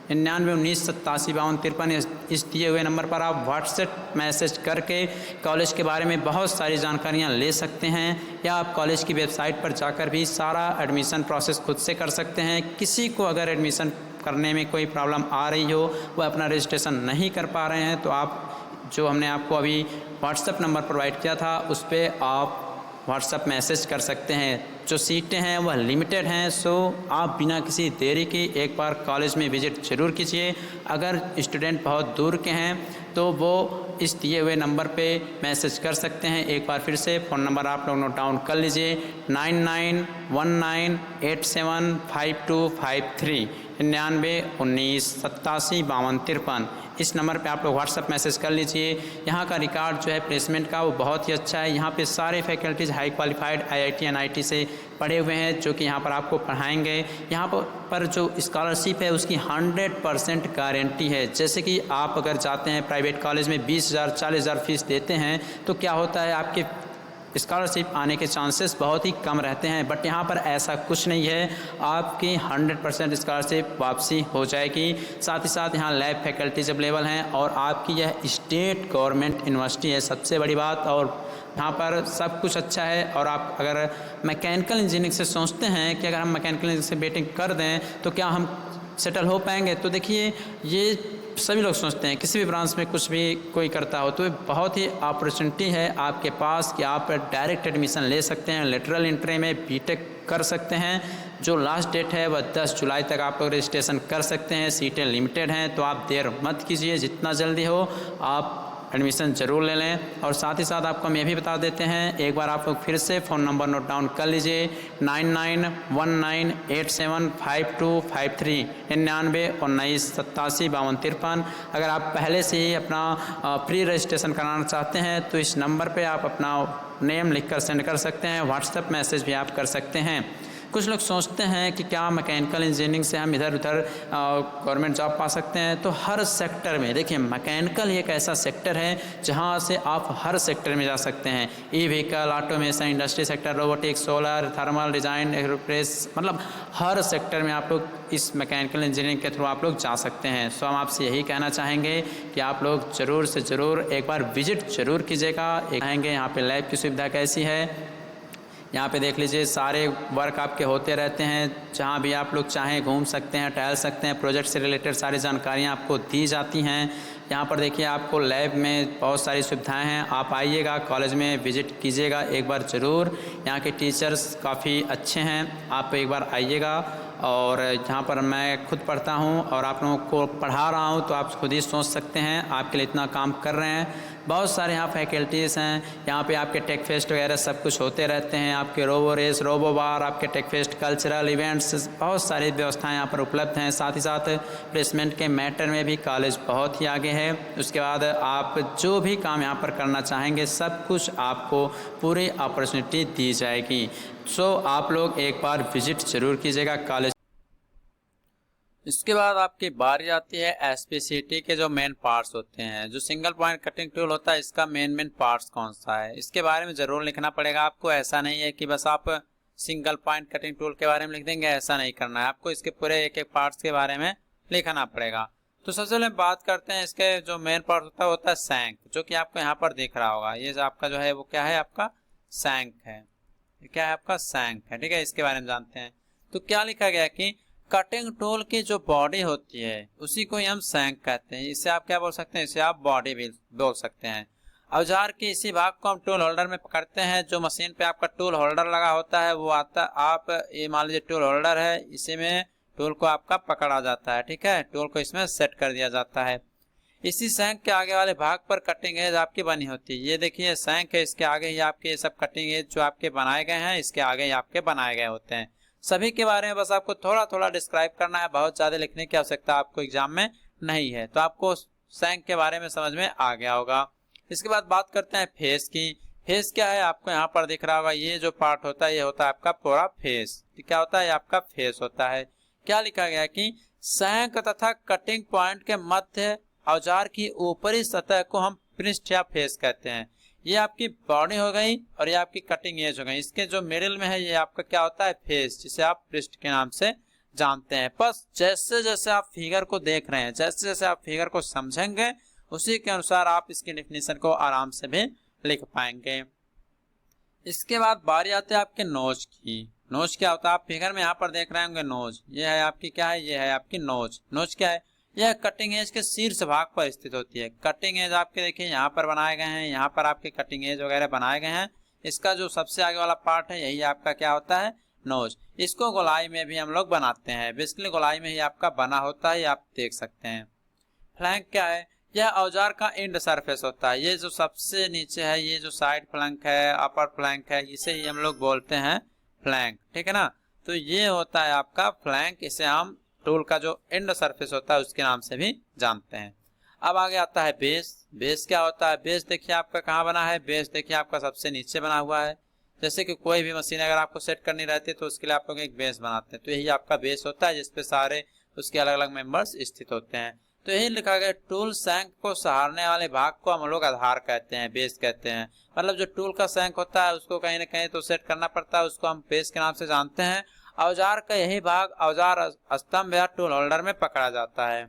9919875253। इस दिए हुए नंबर पर आप व्हाट्सएप मैसेज करके कॉलेज के बारे में बहुत सारी जानकारियां ले सकते हैं या आप कॉलेज की वेबसाइट पर जाकर भी सारा एडमिशन प्रोसेस खुद से कर सकते हैं। किसी को अगर एडमिशन करने में कोई प्रॉब्लम आ रही हो, वह अपना रजिस्ट्रेशन नहीं कर पा रहे हैं, तो आप जो हमने आपको अभी व्हाट्सएप नंबर प्रोवाइड किया था उस पर आप व्हाट्सएप मैसेज कर सकते हैं। जो सीटें हैं वह लिमिटेड हैं, सो आप बिना किसी देरी के एक बार कॉलेज में विजिट ज़रूर कीजिए। अगर स्टूडेंट बहुत दूर के हैं तो वो इस दिए हुए नंबर पे मैसेज कर सकते हैं। एक बार फिर से फ़ोन नंबर आप लोग नोट डाउन कर लीजिए 9919875253 9919875253। इस नंबर पे आप लोग व्हाट्सएप मैसेज कर लीजिए। यहाँ का रिकॉर्ड जो है प्लेसमेंट का वो बहुत ही अच्छा है। यहाँ पे सारे faculties high qualified IIT NIT से पढ़े हुए हैं जो कि यहाँ पर आपको पढ़ाएंगे। यहाँ पर जो स्कॉलरशिप है उसकी 100% गारंटी है। जैसे कि आप अगर जाते हैं प्राइवेट कॉलेज में 20,000 40,000 फीस देते हैं तो क्या होता है आपके स्कॉलरशिप आने के चांसेस बहुत ही कम रहते हैं, बट यहाँ पर ऐसा कुछ नहीं है। आपकी 100% स्कॉलरशिप वापसी हो जाएगी। साथ ही साथ यहाँ लैब फैकल्टीज अवेलेबल हैं और आपकी यह स्टेट गवर्नमेंट यूनिवर्सिटी है, सबसे बड़ी बात। और यहाँ पर सब कुछ अच्छा है। और आप अगर मैकेनिकल इंजीनियरिंग से सोचते हैं कि अगर हम मैकेनिकल इंजीनियरिंग से बीटेक कर दें तो क्या हम सेटल हो पाएंगे, तो देखिए ये सभी लोग सोचते हैं किसी भी ब्रांच में कुछ भी कोई करता हो तो बहुत ही अपॉर्चुनिटी है आपके पास कि आप डायरेक्ट एडमिशन ले सकते हैं, लेटरल एंट्री में बीटेक कर सकते हैं। जो लास्ट डेट है वह 10 जुलाई तक आप लोग रजिस्ट्रेशन कर सकते हैं। सीटें लिमिटेड हैं तो आप देर मत कीजिए, जितना जल्दी हो आप एडमिशन ज़रूर ले लें। और साथ ही साथ आपको हम ये भी बता देते हैं, एक बार आप लोग फिर से फ़ोन नंबर नोट डाउन कर लीजिए 9919875253 9919875253। अगर आप पहले से ही अपना प्री रजिस्ट्रेशन कराना चाहते हैं तो इस नंबर पे आप अपना नेम लिखकर सेंड कर सकते हैं। व्हाट्सएप मैसेज भी आप कर सकते हैं। कुछ लोग सोचते हैं कि क्या मैकेनिकल इंजीनियरिंग से हम इधर उधर गवर्नमेंट जॉब पा सकते हैं, तो हर सेक्टर में देखिए मैकेनिकल एक ऐसा सेक्टर है जहां से आप हर सेक्टर में जा सकते हैं। E vehicle, automation, industry sector, robotics, solar, thermal, design, aerospace, मतलब हर सेक्टर में आप लोग इस मैकेनिकल इंजीनियरिंग के थ्रू आप लोग जा सकते हैं। सो हम आपसे यही कहना चाहेंगे कि आप लोग ज़रूर से ज़रूर एक बार विजिट ज़रूर कीजिएगा। कहेंगे यहाँ पे लैब की सुविधा कैसी है, यहाँ पे देख लीजिए सारे वर्क आपके होते रहते हैं। जहाँ भी आप लोग चाहें घूम सकते हैं, टहल सकते हैं। प्रोजेक्ट से रिलेटेड सारी जानकारियाँ आपको दी जाती हैं। यहाँ पर देखिए आपको लैब में बहुत सारी सुविधाएं हैं। आप आइएगा कॉलेज में विजिट कीजिएगा एक बार ज़रूर। यहाँ के टीचर्स काफ़ी अच्छे हैं, आप एक बार आइएगा। और यहाँ पर मैं खुद पढ़ता हूँ और आप लोगों को पढ़ा रहा हूँ तो आप खुद ही सोच सकते हैं आपके लिए इतना काम कर रहे हैं बहुत सारे यहाँ फैकल्टीज़ हैं। यहाँ पे आपके टेक फेस्ट वगैरह सब कुछ होते रहते हैं, आपके रोबो रेस, रोबो बार, आपके टेक फेस्ट, कल्चरल इवेंट्स, बहुत सारी व्यवस्थाएं यहाँ पर उपलब्ध हैं। साथ ही साथ प्लेसमेंट के मैटर में भी कॉलेज बहुत ही आगे है। उसके बाद आप जो भी काम यहाँ पर करना चाहेंगे सब कुछ आपको पूरी अपॉर्चुनिटी दी जाएगी। सो आप लोग एक बार विजिट जरूर कीजिएगा कॉलेज। इसके बाद आपकी बारी आती है एसपीसीटी के जो मेन पार्ट्स होते हैं। जो सिंगल पॉइंट कटिंग टूल होता है इसका मेन पार्ट्स कौन सा है, इसके बारे में ज़रूर लिखना पड़ेगा आपको। ऐसा नहीं है कि बस आप सिंगल पॉइंट कटिंग टूल के बारे में लिख देंगे, ऐसा नहीं करना है आपको। इसके पूरे एक एक पार्ट्स के बारे में लिखना पड़ेगा। तो सबसे पहले बात करते हैं इसके जो मेन पार्ट होता है सैंक, जो कि आपको यहाँ पर दिख रहा होगा। ये जो आपका जो है वो क्या है, आपका सैंक है। क्या है, आपका सैंक है, ठीक है। इसके बारे में जानते हैं। तो क्या लिखा गया कि कटिंग टूल की जो बॉडी होती है उसी को ही हम सैंक कहते हैं। इसे आप क्या बोल सकते हैं, इसे आप बॉडी भी बोल सकते हैं। औजार के इसी भाग को हम टूल होल्डर में पकड़ते हैं। जो मशीन पे आपका टूल होल्डर लगा होता है वो आता, आप ये मान लीजिए टूल होल्डर है, इसी में टूल को आपका पकड़ा जाता है, ठीक है। टूल को इसमें सेट कर दिया जाता है। इसी सैंक के आगे वाले भाग पर कटिंग एज आपकी बनी होती है। ये देखिए सैंक है, इसके आगे ही आपके ये सब कटिंग एज जो आपके बनाए गए हैं इसके आगे ही आपके बनाए गए होते हैं। सभी के बारे में बस आपको थोड़ा थोड़ा डिस्क्राइब करना है, बहुत ज़्यादा लिखने की आवश्यकता आपको एग्जाम में नहीं है। तो आपको सैंक के बारे में समझ में आ गया होगा। इसके बाद बात करते हैं फेस की। फेस क्या है, आपको यहाँ पर दिख रहा होगा। ये जो पार्ट होता है ये होता है आपका पूरा फेस। क्या होता है, आपका फेस होता है। क्या लिखा गया कि सैंक तथा कटिंग पॉइंट के मध्य औजार की ऊपरी सतह को हम पृष्ठ या फेस कहते हैं। ये आपकी बॉडी हो गई और ये आपकी कटिंग एज हो गई। इसके जो मिडिल में है ये आपका क्या होता है, फेस, जिसे आप पृष्ठ के नाम से जानते हैं। बस जैसे जैसे आप फिगर को देख रहे हैं, जैसे जैसे आप फिगर को समझेंगे उसी के अनुसार आप इसकी डेफिनेशन को आराम से भी लिख पाएंगे। इसके बाद बारी आती है आपके नोज की। नोज क्या होता है, आप फिगर में यहाँ पर देख रहे होंगे नोज। ये है आपकी क्या है, ये है आपकी नोज। नोज क्या है, यह कटिंग एज के शीर्ष भाग पर स्थित होती है। कटिंग एज आपके देखिए यहाँ पर बनाए गए हैं, यहाँ पर आपके कटिंग एज वगैरह बनाए गए हैं। इसका जो सबसे आगे वाला पार्ट है यही आपका क्या होता है, नोज। इसको गोलाई में भी हम लोग बनाते हैं। बेसिकली गोलाई में ही आपका बना होता है, आप देख सकते हैं। फ्लैंक क्या है, यह औजार का एंड सरफेस होता है। ये जो सबसे नीचे है, ये जो साइड फ्लैंक है, अपर फ्लैंक है, इसे ही हम लोग बोलते हैं फ्लैंक, ठीक है ना। तो ये होता है आपका फ्लैंक। इसे हम टूल का जो एंड सरफेस होता है उसके नाम से भी जानते हैं। अब आगे आता है बेस। बेस क्या होता है, बेस देखिए आपका कहाँ बना है, बेस देखिए आपका सबसे नीचे बना हुआ है। जैसे कि कोई भी मशीन अगर आपको सेट करनी रहती है तो उसके लिए आप लोग एक बेस बनाते हैं। तो यही आपका बेस होता है जिसपे सारे उसके अलग अलग मेंबर्स स्थित होते हैं। तो यही लिखा गया, टूल सैंक को सहारने वाले भाग को हम लोग आधार कहते हैं, बेस कहते हैं। मतलब जो टूल का सैंक होता है उसको कहीं ना कहीं तो सेट करना पड़ता है, उसको हम बेस के नाम से जानते हैं। औजार का यही भाग औजार स्तंभ या टूल होल्डर में पकड़ा जाता है।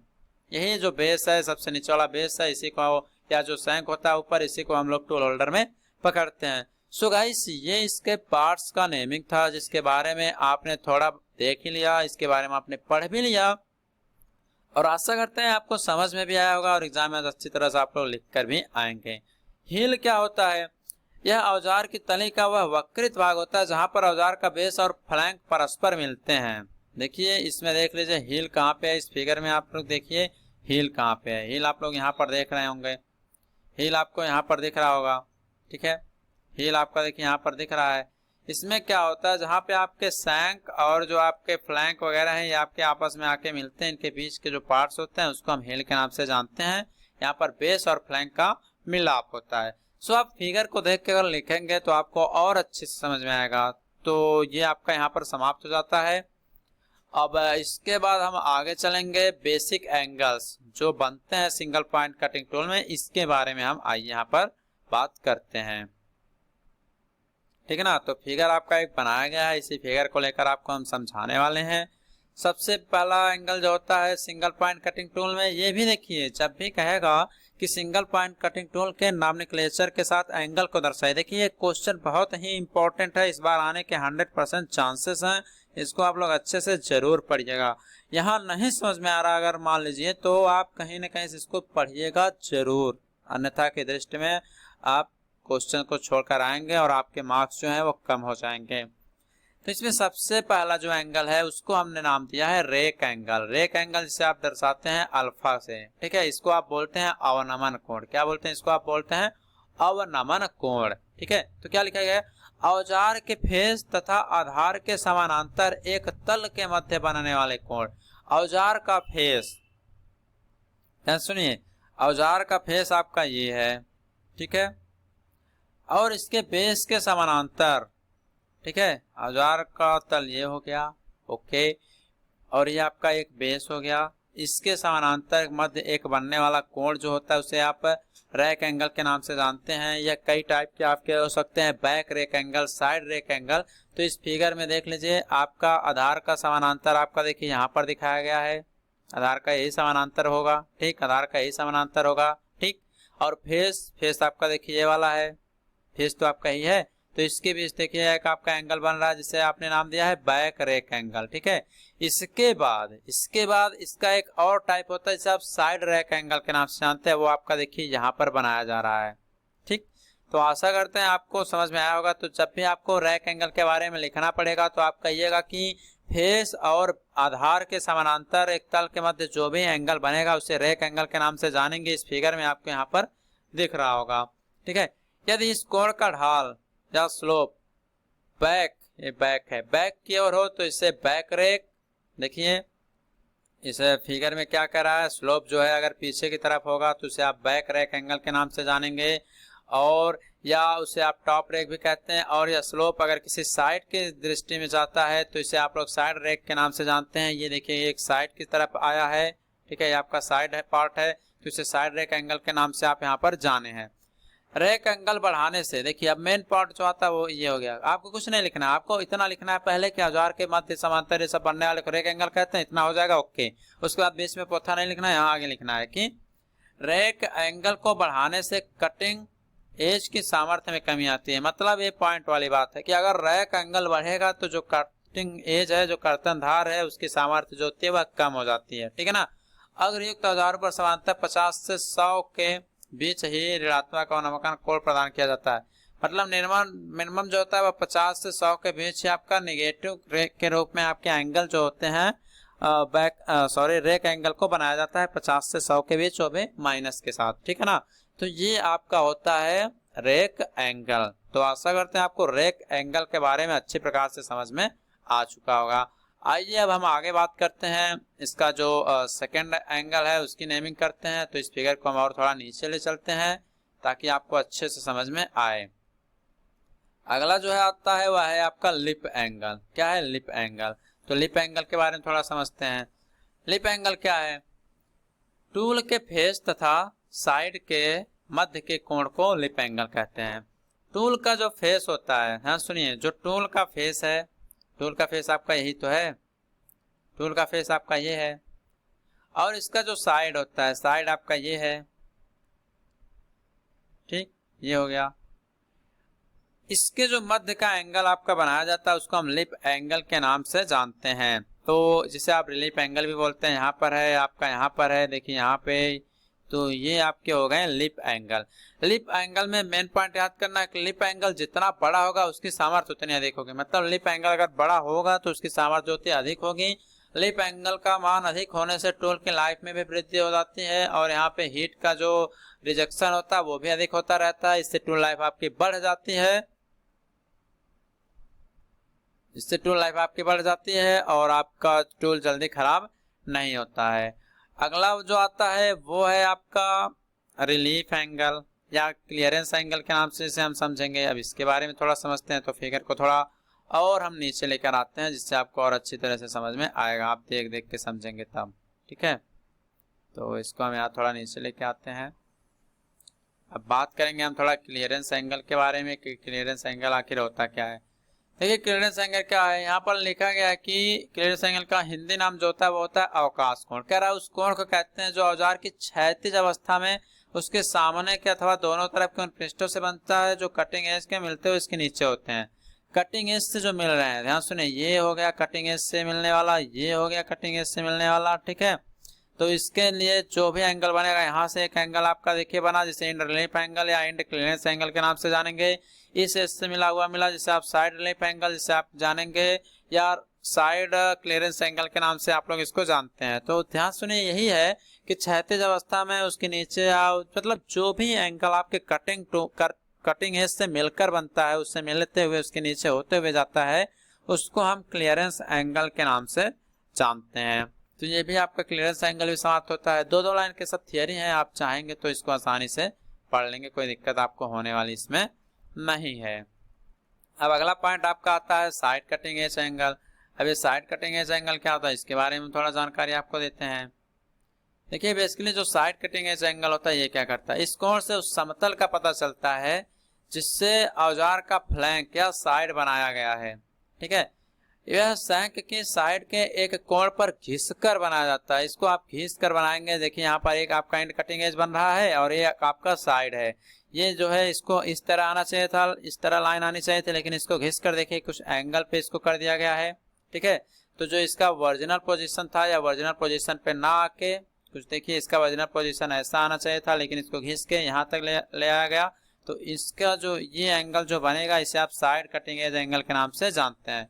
यही जो बेस है, सबसे नीचे वाला बेस है, इसी को या जो सैंक होता है ऊपर, इसी को हम लोग टूल होल्डर में पकड़ते हैं। सो गाइस, ये इसके पार्ट्स का नेमिंग था जिसके बारे में आपने थोड़ा देख ही लिया, इसके बारे में आपने पढ़ भी लिया और आशा करते हैं आपको समझ में भी आया होगा और एग्जाम में अच्छी तरह से आप लोग लिख कर भी आएंगे। हील क्या होता है, यह औजार की तली का वह वक्रित भाग होता है जहां पर औजार का बेस और फ्लैंक परस्पर मिलते हैं। देखिए इसमें देख लीजिए हील कहाँ पे है, इस फिगर में आप लोग देखिए हील कहाँ पे है। हील आप लोग यहाँ पर देख रहे होंगे, हील आपको यहाँ पर दिख रहा होगा, ठीक है। हील आपका देखिए यहाँ पर दिख रहा है। इसमें क्या होता है, जहाँ पे आपके सैंक और जो आपके फ्लैंक वगैरह हैं ये आपके आपस में आके मिलते हैं, इनके बीच के जो पार्ट्स होते हैं उसको हम हील के नाम से जानते हैं। यहाँ पर बेस और फ्लैंक का मिलाप होता है। सो आप फिगर को देख के अगर लिखेंगे तो आपको और अच्छे से समझ में आएगा। तो ये आपका यहाँ पर समाप्त हो जाता है। अब इसके बाद हम आगे चलेंगे बेसिक एंगल्स जो बनते हैं सिंगल पॉइंट कटिंग टूल में, इसके बारे में हम आइए यहाँ पर बात करते हैं, ठीक है ना। तो फिगर आपका एक बनाया गया है, इसी फिगर को लेकर आपको हम समझाने वाले हैं। सबसे पहला एंगल जो होता है सिंगल पॉइंट कटिंग टूल में, ये भी देखिए जब भी कहेगा कि सिंगल पॉइंट कटिंग टूल के नॉमेनक्लेचर के साथ एंगल को दर्शाए। देखिए ये क्वेश्चन बहुत ही इंपॉर्टेंट है, इस बार आने के 100% चांसेस हैं। इसको आप लोग अच्छे से जरूर पढ़िएगा। यहाँ नहीं समझ में आ रहा अगर मान लीजिए तो आप कहीं ना कहीं इसको पढ़िएगा जरूर, अन्यथा की दृष्टि में आप क्वेश्चन को छोड़कर आएंगे और आपके मार्क्स जो हैं वो कम हो जाएंगे। तो इसमें सबसे पहला जो एंगल है उसको हमने नाम दिया है रेक एंगल। रेक एंगल जिसे आप दर्शाते हैं अल्फा से, ठीक है। इसको आप बोलते हैं अवनमन कोण। क्या बोलते हैं इसको? आप बोलते हैं अवनमन कोण, ठीक है। तो क्या लिखा गया है? औजार के फेस तथा आधार के समानांतर एक तल के मध्य बनने वाले कोण। औजार का फेस, सुनिए, औजार का फेस आपका ये है, ठीक है, और इसके बेस के समानांतर, ठीक है, औजार का तल ये हो गया, ओके, और ये आपका एक बेस हो गया। इसके समानांतर मध्य एक बनने वाला कोण जो होता है उसे आप रैक एंगल के नाम से जानते हैं। या कई टाइप के आपके हो सकते हैं, back rake angle, side rake angle. तो इस फिगर में देख लीजिए, आपका आधार का समानांतर आपका देखिए यहाँ पर दिखाया गया है, आधार का यही समानांतर होगा, ठीक, आधार का यही समानांतर होगा, ठीक। और फेस आपका देखिए ये वाला है, फेस तो आपका ही है, तो इसके बीच देखिए एक आपका एंगल बन रहा है जिसे आपने नाम दिया है बैक रेक एंगल, ठीक है। इसके बाद इसका एक और टाइप होता है जिसे आप साइड रेक एंगल के नाम से जानते हैं, वो आपका देखिए यहाँ पर बनाया जा रहा है, ठीक। तो आशा करते हैं आपको समझ में आया होगा। तो जब भी आपको रैक एंगल के बारे में लिखना पड़ेगा तो आप कहिएगा कि फेस और आधार के समानांतर एक तल के मध्य जो भी एंगल बनेगा उसे रैक एंगल के नाम से जानेंगे। इस फिगर में आपको यहाँ पर दिख रहा होगा, ठीक है। यदि इस कोण का ढाल या स्लोप बैक, ये बैक है, बैक की ओर हो तो इसे बैक रेक, देखिए इस फिगर में क्या कर रहा है, स्लोप जो है अगर पीछे की तरफ होगा तो उसे आप बैक रेक एंगल के नाम से जानेंगे, और या उसे आप टॉप रेक भी कहते हैं। और यह स्लोप अगर किसी साइड के दृष्टि में जाता है तो इसे आप लोग साइड रेक के नाम से जानते हैं। ये देखिए एक साइड की तरफ आया है, ठीक है, ये आपका साइड है, पार्ट है, तो इसे साइड रेक एंगल के नाम से आप यहाँ पर जाने हैं। रेक एंगल बढ़ाने से, देखिए अब मेन पार्ट जो आता है वो ये हो गया। आपको कुछ नहीं लिखना है, आपको इतना लिखना है पहले कि औजार के मध्य समांतर ये सब बनने वाले को रेक एंगल कहते हैं, इतना हो जाएगा, ओके। उसके बाद बीच में पोथा नहीं लिखना है, यहाँ आगे लिखना है कि रेक एंगल को बढ़ाने से कटिंग एज की सामर्थ्य में कमी आती है। मतलब ये पॉइंट वाली बात है कि अगर रैक एंगल बढ़ेगा तो जो कटिंग एज है, जो कर्तन धार है, उसकी सामर्थ्य जो होती है वह कम हो जाती है, ठीक है ना। अगर युक्त औजारों पर समांतर 50 से 100 के बीच ही ऋणात्मक और नमकान कोण प्रदान किया जाता है। मतलब मिनिमम जो होता है वह 50 से 100 के बीच ही आपका निगेटिव रेक के रूप में आपके एंगल जो होते हैं रेक एंगल को बनाया जाता है 50 से 100 के बीच, वो भी माइनस के साथ, ठीक है ना। तो ये आपका होता है रेक एंगल। तो आशा करते हैं आपको रेक एंगल के बारे में अच्छी प्रकार से समझ में आ चुका होगा। आइए अब हम आगे बात करते हैं, इसका जो सेकंड एंगल है उसकी नेमिंग करते हैं। तो इस फिगर को हम और थोड़ा नीचे ले चलते हैं ताकि आपको अच्छे से समझ में आए। अगला जो है आता है वह है आपका लिप एंगल। क्या है? Lip angle. तो लिप एंगल के बारे में थोड़ा समझते हैं। लिप एंगल क्या है? टूल के फेस तथा साइड के मध्य के कोण को लिप एंगल कहते हैं। टूल का जो फेस होता है, हाँ सुनिए, जो टूल का फेस है, टूल का फेस आपका यही तो है, टूल का फेस आपका ये है, और इसका जो साइड होता है, साइड आपका ये है, ठीक, ये हो गया। इसके जो मध्य का एंगल आपका बनाया जाता है उसको हम लिप एंगल के नाम से जानते हैं। तो जिसे आप लिप एंगल भी बोलते हैं। यहाँ पर है आपका, यहाँ पर है, देखिए यहाँ पे, तो ये आपके हो गए लिप एंगल। लिप एंगल में मेन पॉइंट याद करना है कि लिप एंगल जितना बड़ा होगा उसकी सामर्थ्य उतनी अधिक होगी। मतलब लिप एंगल अगर बड़ा होगा तो उसकी सामर्थ्य उतनी अधिक होगी। लिप एंगल का मान अधिक होने से टूल की लाइफ में भी वृद्धि हो जाती है, और यहाँ पे हीट का जो रिजेक्शन होता है वो भी अधिक होता रहता है। इससे टूल लाइफ आपकी बढ़ जाती है, इससे टूल लाइफ आपकी बढ़ जाती है और आपका टूल जल्दी खराब नहीं होता है। अगला जो आता है वो है आपका रिलीफ एंगल या क्लियरेंस एंगल के नाम से इसे हम समझेंगे। अब इसके बारे में थोड़ा समझते हैं। तो फिगर को थोड़ा और हम नीचे लेकर आते हैं जिससे आपको और अच्छी तरह से समझ में आएगा। आप देख देख के समझेंगे तब, ठीक है। तो इसको हम यहाँ थोड़ा नीचे लेके आते हैं। अब बात करेंगे हम थोड़ा क्लियरेंस एंगल के बारे में कि क्लियरेंस एंगल आखिर होता क्या है। देखिए क्लियरेंस एंगल क्या है, यहाँ पर लिखा गया है कि क्लियरेंस एंगल का हिंदी नाम जो होता है वो होता है अवकाश कोण। कह रहा है उस कोण को कहते हैं जो औजार की क्षैतिज अवस्था में उसके सामने के अथवा दोनों तरफ के उन पृष्ठों से बनता है जो कटिंग एज के मिलते हुए इसके नीचे होते हैं। कटिंग एज से जो मिल रहे हैं, ध्यान सुनिए, ये हो गया कटिंग एज से मिलने वाला, ये हो गया कटिंग एज से मिलने वाला, ठीक है। तो इसके लिए जो भी एंगल बनेगा, यहाँ से एक एंगल आपका देखिए बना, जिसे इंड रिलीफ एंगल या इंड क्लियरेंस एंगल के नाम से जानेंगे। इस एज से मिला हुआ मिला, जिसे आप साइड रिलीफ एंगल जिसे आप जानेंगे, या साइड क्लियरेंस एंगल के नाम से आप लोग इसको जानते हैं। तो ध्यान सुनिए, यही है कि क्षैतिज अवस्था में उसके नीचे मतलब जो भी एंगल आपके कटिंग एज से मिलकर बनता है, उससे मिलते हुए उसके नीचे होते हुए जाता है, उसको हम क्लियरेंस एंगल के नाम से जानते हैं। तो ये भी आपका क्लियरेंस एंगल भी समाप्त होता है। दो लाइन के साथ थियरी है, आप चाहेंगे तो इसको आसानी से पढ़ लेंगे, कोई दिक्कत आपको होने वाली इसमें नहीं है। अब अगला पॉइंट आपका आता है साइड कटिंग एज एंगल। अब ये साइड कटिंग एज एंगल क्या होता है, इसके बारे में थोड़ा जानकारी आपको देते हैं। देखिए बेसिकली जो साइड कटिंग एज एंगल होता है, ये क्या करता है, इस कोण से उस समतल का पता चलता है जिससे औजार का फ्लैंक या साइड बनाया गया है। ठीक है, यह शंख की साइड के एक कोण पर घिसकर बनाया जाता है। इसको आप घिस कर बनाएंगे। देखिए यहाँ पर एक आपका एंड कटिंग एज बन रहा है और ये आपका साइड है। ये जो है इसको इस तरह आना चाहिए था, इस तरह लाइन आनी चाहिए थी, लेकिन इसको घिस कर देखिए कुछ एंगल पे इसको कर दिया गया है। ठीक है, तो जो इसका ओरिजिनल पोजीशन था या ओरिजिनल पोजीशन पे ना आके कुछ देखिए, इसका ओरिजिनल पोजीशन ऐसा आना चाहिए था, लेकिन इसको घिस के यहाँ तक ले आया गया। तो इसका जो ये एंगल जो बनेगा, इसे आप साइड कटिंग एज एंगल के नाम से जानते हैं।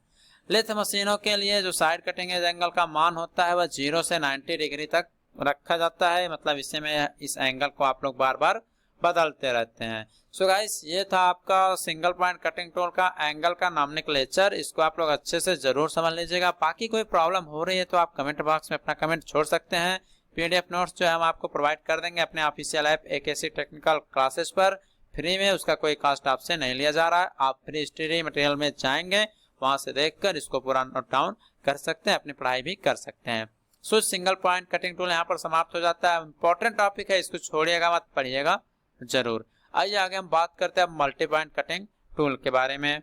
लेथ मशीनों के लिए जो साइड कटिंग एज एंगल का मान होता है वह 0 से 90 डिग्री तक रखा जाता है। मतलब इसे में इस एंगल को आप लोग बार बार बदलते रहते हैं। सो गाइस, ये था आपका सिंगल पॉइंट कटिंग टूल का एंगल का नॉमेनक्लेचर। इसको आप लोग अच्छे से जरूर समझ लीजिएगा। बाकी कोई प्रॉब्लम हो रही है तो आप कमेंट बॉक्स में अपना कमेंट छोड़ सकते हैं। पीडीएफ नोट्स जो है हम आपको प्रोवाइड कर देंगे अपने official app AKC technical classes पर फ्री में। उसका कोई कास्ट आपसे नहीं लिया जा रहा है। आप फ्री स्टडी मटेरियल में जाएंगे, वहां से देखकर इसको पूरा नोट डाउन कर सकते हैं, अपनी पढ़ाई भी कर सकते हैं। सो सिंगल पॉइंट कटिंग टूल यहाँ पर समाप्त हो जाता है। इंपॉर्टेंट टॉपिक है, इसको छोड़िएगा मत, पढ़िएगा जरूर। आइए आगे हम बात करते हैं मल्टी पॉइंट कटिंग टूल के बारे में।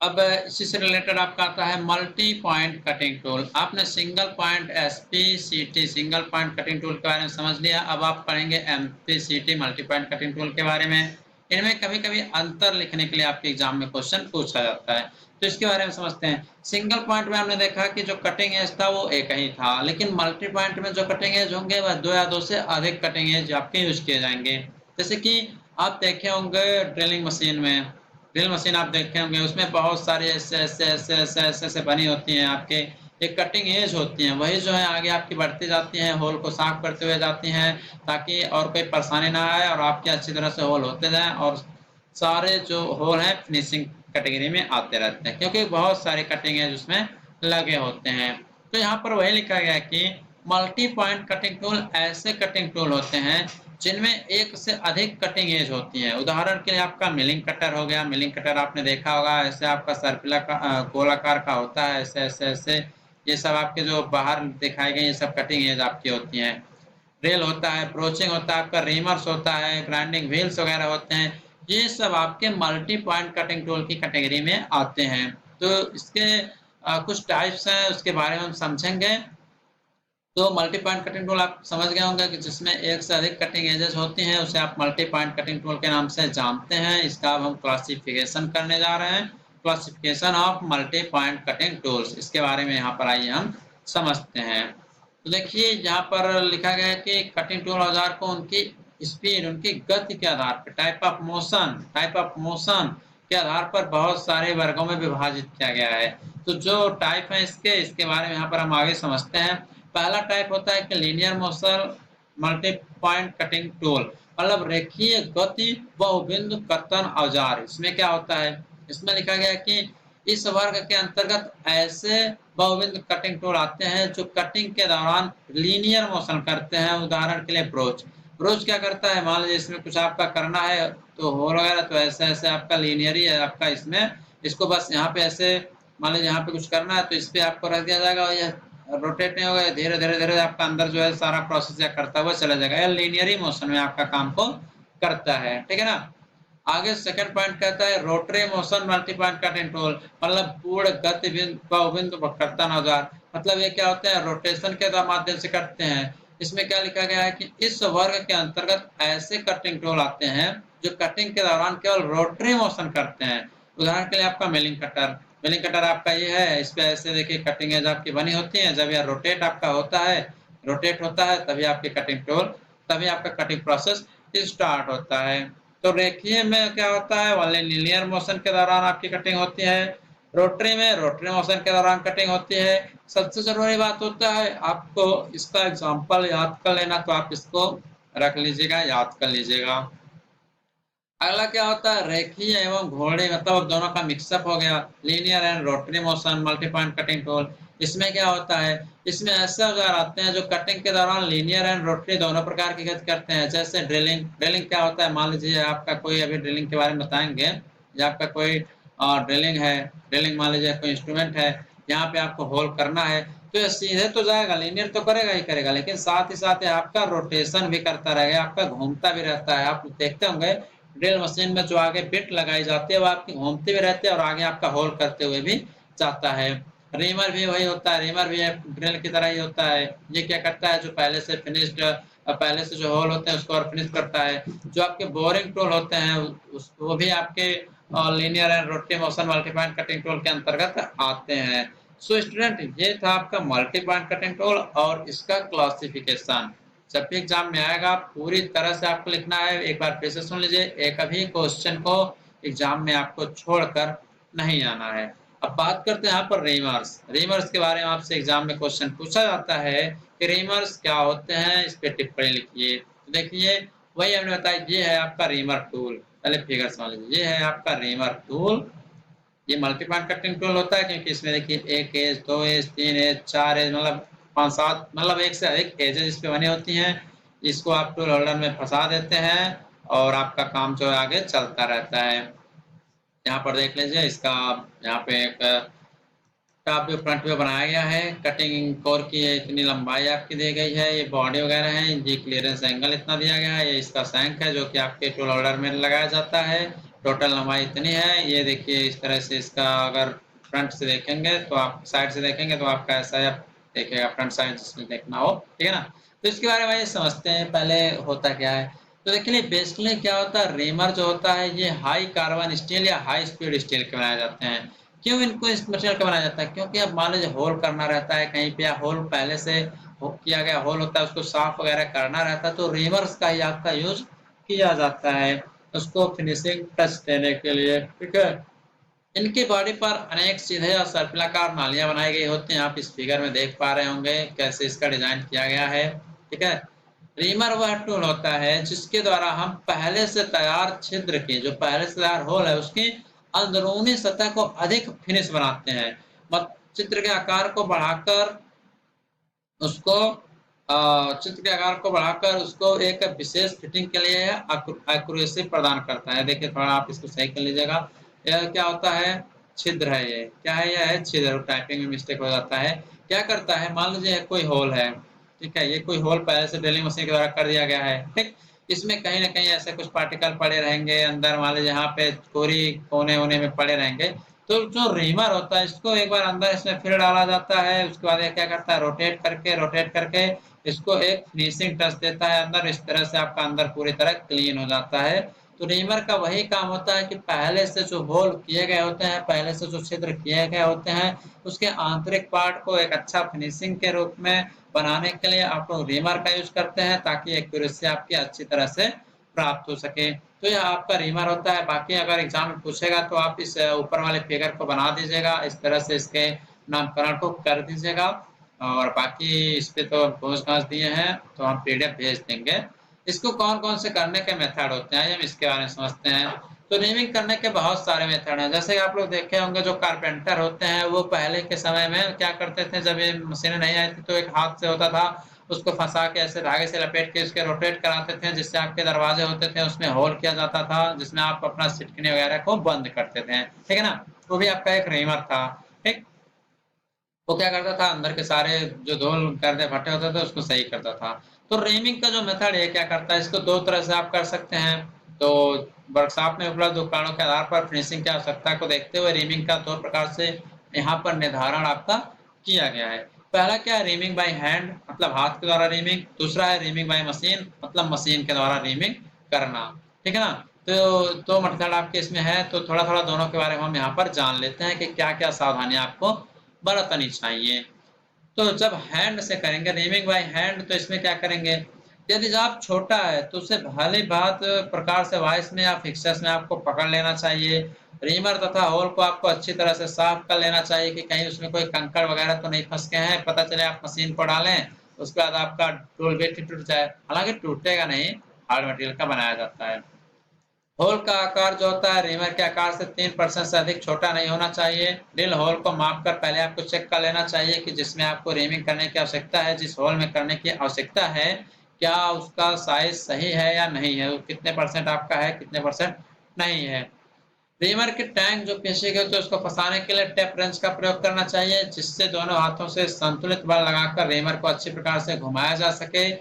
अब इसी से रिलेटेड आपका आता है मल्टी पॉइंट कटिंग टूल। आपने single point SPCT single point cutting tool के बारे में समझ लिया। अब आप पढ़ेंगे MPCT multi point cutting tool के बारे में। इनमें कभी कभी अंतर लिखने के लिए आपके एग्जाम में क्वेश्चन पूछा जाता है, तो इसके बारे में समझते हैं। सिंगल पॉइंट में हमने देखा कि जो कटिंग एज था वो एक ही था, लेकिन मल्टी पॉइंट में जो कटिंग एज होंगे वह 2 या 2 से अधिक कटिंग एज आपके यूज किए जाएंगे। जैसे कि आप देखे होंगे ड्रिलिंग मशीन में, ड्रिल मशीन आप देखे होंगे, उसमें बहुत सारे ऐसे बनी होती हैं आपके, एक कटिंग एज होती हैं, वही जो है आगे आपकी बढ़ती जाती हैं, होल को साफ करते हुए जाती हैं, ताकि और कोई परेशानी ना आए और आपके अच्छी तरह से होल होते जाएं और सारे जो होल हैं फिनिशिंग कैटेगरी में आते रहते हैं, क्योंकि बहुत सारे कटिंग एज उसमें लगे होते हैं। तो यहाँ पर वही लिखा गया कि मल्टी पॉइंट कटिंग टूल ऐसे कटिंग टूल होते हैं जिनमें एक से अधिक कटिंग एज होती है। उदाहरण के लिए आपका मिलिंग कटर हो गया। मिलिंग कटर आपने देखा होगा, ऐसे आपका सर्पिला का गोलाकार का होता है, ऐसे ऐसे ऐसे, ये सब आपके जो बाहर दिखाई गई ये सब कटिंग एज आपकी होती हैं। ड्रिल होता है, ब्रोचिंग होता है, आपका रीमर्स होता है, ग्राइंडिंग व्हील्स वगैरह होते हैं, ये सब आपके मल्टी पॉइंट कटिंग टूल की कैटेगरी में आते हैं। तो इसके कुछ टाइप्स हैं, उसके बारे में हम समझेंगे। तो मल्टी पॉइंट कटिंग टूल आप समझ गए होंगे कि जिसमें एक से अधिक कटिंग एजेस होती हैं उसे आप मल्टी पॉइंट कटिंग टूल के नाम से जानते हैं। इसका अब हम क्लासिफिकेशन करने जा रहे हैं, classification of multi point cutting tools. इसके बारे में यहाँ पर आइए हम समझते हैं। तो देखिए यहाँ पर लिखा गया है कि कटिंग टूल औजार को उनकी स्पीड, उनकी गति के आधार पर, टाइप ऑफ मोशन के आधार पर बहुत सारे वर्गों में विभाजित किया गया है। तो जो टाइप है इसके बारे में यहाँ पर हम आगे समझते हैं। पहला टाइप होता है कि linear motion multi point cutting tool, मतलब रेखीय गति बहुबिंदु कर्तन औजार। इसमें क्या होता है, इसमें लिखा गया कि इस वर्ग के अंतर्गत ऐसे बहुबिंदु कटिंग टूल आते हैं जो कटिंग के दौरान लीनियर मोशन करते हैं। उदाहरण के लिए ब्रोच क्या करता है, मान लीजिए इसमें कुछ आपका करना है तो होल वगैरह, तो ऐसे ऐसे आपका लीनियर ही है आपका, इसमें इसको बस यहाँ पे ऐसे मान लीजिए यहाँ पे कुछ करना है तो इस पे आपको रख दिया जाएगा और यह रोटेट नहीं होगा, धीरे धीरे धीरे आपका अंदर जो है सारा प्रोसेस या करता हुआ चला जाएगा। यह लीनियरी मोशन में आपका काम को करता है, ठीक है ना। आगे सेकंड पॉइंट कहता है rotary motion multi point cutting tool, मतलब पूर्ण गति बहुबिंदु कर्तन औजार। मतलब ये क्या होता है, रोटेशन के माध्यम से करते हैं। इसमें क्या लिखा गया है कि इस वर्ग के अंतर्गत ऐसे कटिंग टूल आते हैं जो कटिंग के दौरान केवल रोटरी मोशन करते हैं। उदाहरण के लिए आपका मिलिंग कटर,
मिलिंग कटर आपका ये है, इस पे ऐसे देखिए कटिंग एज आपकी बनी होती है। जब यह रोटेट आपका होता है, रोटेट होता है, तभी आपकी कटिंग टूल, तभी आपका कटिंग प्रोसेस स्टार्ट होता है। तो रेखीय में क्या होता है, ओनली लीनियर मोशन के दौरान आपकी कटिंग होती है। रोटरी में रोटरी मोशन के दौरान कटिंग होती है। सबसे जरूरी बात होता है, आपको इसका एग्जांपल याद कर लेना, तो आप इसको रख लीजिएगा, याद कर लीजिएगा। अगला क्या होता है, रेखीय एवं घोड़े, मतलब अब दोनों का मिक्सअप हो गया, linear and rotary motion multi point cutting tool. इसमें क्या होता है, इसमें ऐसे औजार आते हैं जो कटिंग के दौरान लीनियर एंड रोटरी दोनों प्रकार की गति करते हैं। जैसे ड्रिलिंग, ड्रिलिंग क्या होता है, मान लीजिए आपका कोई, अभी ड्रिलिंग के बारे में बताएंगे, या आपका कोई ड्रिलिंग है, ड्रिलिंग मान लीजिए कोई इंस्ट्रूमेंट है, यहाँ पे आपको होल करना है, तो ये सीधे तो जाएगा, लीनियर तो करेगा ही करेगा, लेकिन साथ ही साथ आपका रोटेशन भी करता रहेगा, आपका घूमता भी रहता है। आप देखते होंगे ड्रिल मशीन में जो आगे बिट लगाई जाती है वो आपकी घूमती भी रहती है और आगे आपका होल करते हुए भी जाता है। रीमर भी वही होता है, रीमर भी ड्रिल की तरह ही होता है। ये क्या करता है, जो पहले से फिनिश्ड, पहले से जो होल होते हैं उसको और फिनिश करता है। जो आपके बोरिंग टूल होते हैं वो भी आपके linear and rotary motion multi point cutting tool के अंतर्गत आते हैं। सो स्टूडेंट, ये था आपका मल्टी पॉइंट कटिंग टूल और इसका क्लासिफिकेशन। जब भी एग्जाम में आएगा पूरी तरह से आपको लिखना है। एक बार फिर से सुन लीजिए, एक अभी क्वेश्चन को एग्जाम में आपको छोड़कर नहीं आना है। अब बात करते हैं यहाँ पर रीमर्स। रीमर्स के बारे में आपसे एग्जाम में क्वेश्चन पूछा जाता है कि रीमर्स क्या होते हैं, इस पे टिप्पणी लिखिए। तो देखिए, वही हमने बताया, ये है आपका रीमर टूल। पहले फिगर समझ लीजिए, ये है आपका रीमर टूल। ये मल्टी पॉइंट कटिंग टूल होता है, क्योंकि इसमें देखिए 1 एज, 2 एज, 3 एज, 4 एज, मतलब 5-7, मतलब एक से अधिक एजेस इस पे बनी होती हैं। इसको आप टूल होल्डर में फंसा देते हैं और आपका काम जो है आगे चलता रहता है। यहाँ पर देख लीजिए इसका, यहाँ पे एक टॉप व्यू फ्रंट व्यू बनाया गया है। कटिंग कोर की इतनी लंबाई आपकी दी गई है, ये बॉडी वगैरह है, ये क्लियरेंस एंगल इतना दिया गया है, ये इसका सैंक है जो कि आपके टूल होल्डर में लगाया जाता है। टोटल लंबाई इतनी है। ये देखिए इस तरह से इसका, अगर फ्रंट से देखेंगे तो आप, साइड से देखेंगे तो आपका ऐसा देखेगा, फ्रंट साइड जिसमें देखना हो, ठीक है ना। तो इसके बारे में ये समझते हैं पहले होता क्या है। तो देखिए बेसिकली क्या होता है, रीमर जो होता है ये हाई कार्बन स्टील या हाई स्पीड स्टील के बनाए जाते हैं। क्यों इनको इस मटेरियल का बनाया जाता है, क्योंकि अब मान लीजिए होल करना रहता है कहीं पे, या होल पहले से किया गया होल होता है, उसको साफ वगैरह करना रहता है, तो रीमर्स का ही आपका यूज किया जाता है उसको फिनिशिंग टच देने के लिए, ठीक है। इनकी बॉडी पर अनेक सीधे और सर्पिलाकार नालियां बनाई गई होती हैं। आप इस फिगर में देख पा रहे होंगे कैसे इसका डिजाइन किया गया है, ठीक है। रीमर वह टूल होता है जिसके द्वारा हम पहले से तैयार छिद्र की, जो पहले से तैयार होल है उसकी अंदरूनी सतह को अधिक फिनिश बनाते हैं। चित्र के आकार को बढ़ाकर उसको चित्र के आकार को बढ़ाकर उसको एक विशेष फिटिंग के लिए एक्यूरेसी प्रदान करता है। देखिए थोड़ा आप इसको सही कर लीजिएगा। यह क्या होता है, छिद्र है, ये क्या है, यह है छिद्र। टाइपिंग में मिस्टेक हो जाता है। क्या करता है, मान लीजिए कोई होल है, ठीक है, ये कोई होल पहले से ड्रिलिंग मशीन के द्वारा कर दिया गया है, ठीक। इसमें कहीं ना कहीं ऐसे कुछ पार्टिकल पड़े रहेंगे अंदर, मान लीजिए यहाँ पे कोरी कोने होने में पड़े रहेंगे। तो जो रीमर होता है इसको एक बार अंदर इसमें फिर डाला जाता है, उसके बाद ये क्या करता है, रोटेट करके इसको एक फिनिशिंग टच देता है अंदर। इस तरह से आपका अंदर पूरी तरह क्लीन हो जाता है। तो रीमर का वही काम होता है कि पहले से जो होल किए गए होते हैं, पहले से जो छिद्र किए गए होते हैं, उसके आंतरिक पार्ट को एक अच्छा फिनिशिंग के रूप में बनाने के लिए आप लोग रीमर का यूज करते हैं, ताकि एक्यूरेसी आपकी अच्छी तरह से प्राप्त हो सके। तो यह आपका रीमर होता है। बाकी अगर एग्जाम में पूछेगा तो आप इस ऊपर वाले फिगर को बना दीजिएगा, इस तरह से इसके नामकरण को कर दीजिएगा। और बाकी इस पे तो घोष घास दिए हैं, तो हम पीडीएफ भेज देंगे। इसको कौन कौन से करने के मेथड होते हैं हम इसके बारे में समझते हैं। तो रीमिंग करने के बहुत सारे मेथड हैं। जैसे आप लोग देखे होंगे जो कारपेंटर होते हैं वो पहले के समय में क्या करते थे, जब ये मशीनें नहीं आई थी तो एक हाथ से होता था, उसको फंसा के ऐसे धागे से लपेट के उसके रोटेट कराते थे, जिससे आपके दरवाजे होते थे उसमें होल किया जाता था, जिसमें आप अपना सिटकनी वगैरह को बंद करते थे, ठीक है ना। वो भी आपका एक रीमर था, ठीक। वो क्या करता था, अंदर के सारे जो धूल गर्दे फटे होते थे उसको सही करता था। तो रीमिंग का जो मेथड है क्या करता है, इसको दो तरह से आप कर सकते हैं। तो वर्कशॉप में उपलब्ध उपकरणों के आधार पर फिनिशिंग की आवश्यकता को देखते हुए रीमिंग का दो प्रकार से यहाँ पर निर्धारण आपका किया गया है। पहला क्या है, रीमिंग बाय हैंड, मतलब हाथ के द्वारा रीमिंग। दूसरा है रीमिंग बाय मशीन, मतलब मशीन के द्वारा रीमिंग करना, ठीक है ना। तो मेथड आपके इसमें है, तो थोड़ा-थोड़ा दोनों के बारे में हम यहाँ पर जान लेते हैं कि क्या-क्या सावधानियाँ आपको बरतनी चाहिए। तो जब हैंड से करेंगे रीमिंग बाय हैंड, तो इसमें क्या करेंगे, यदि जाप छोटा है तो उसे भली-भांत प्रकार से वॉइस में या फिक्सर्स में आपको पकड़ लेना चाहिए। रीमर तथा होल को आपको अच्छी तरह से साफ कर लेना चाहिए कि कहीं उसमें कोई कंकड़ वगैरह तो नहीं फँस गए हैं। पता चले आप मशीन को डालें, उसके बाद आपका टूल बिट ही टूट जाए। हालाँकि टूटेगा नहीं, हार्ड मटेरियल का बनाया जाता है। होल का आकार जो होता है रीमर के आकार से 3% से अधिक छोटा नहीं होना चाहिए। ड्रिल होल को मापकर पहले आपको चेक कर लेना चाहिए कि जिसमें आपको रीमिंग करने की आवश्यकता है, जिस होल में करने की आवश्यकता है, क्या उसका साइज सही है या नहीं है, कितने परसेंट आपका है, कितने परसेंट नहीं है। रीमर के टैंक जो पीछे गए तो उसको फंसाने के लिए टेप रेंच का प्रयोग करना चाहिए, जिससे दोनों हाथों से संतुलित बल लगाकर रीमर को अच्छी प्रकार से घुमाया जा सके।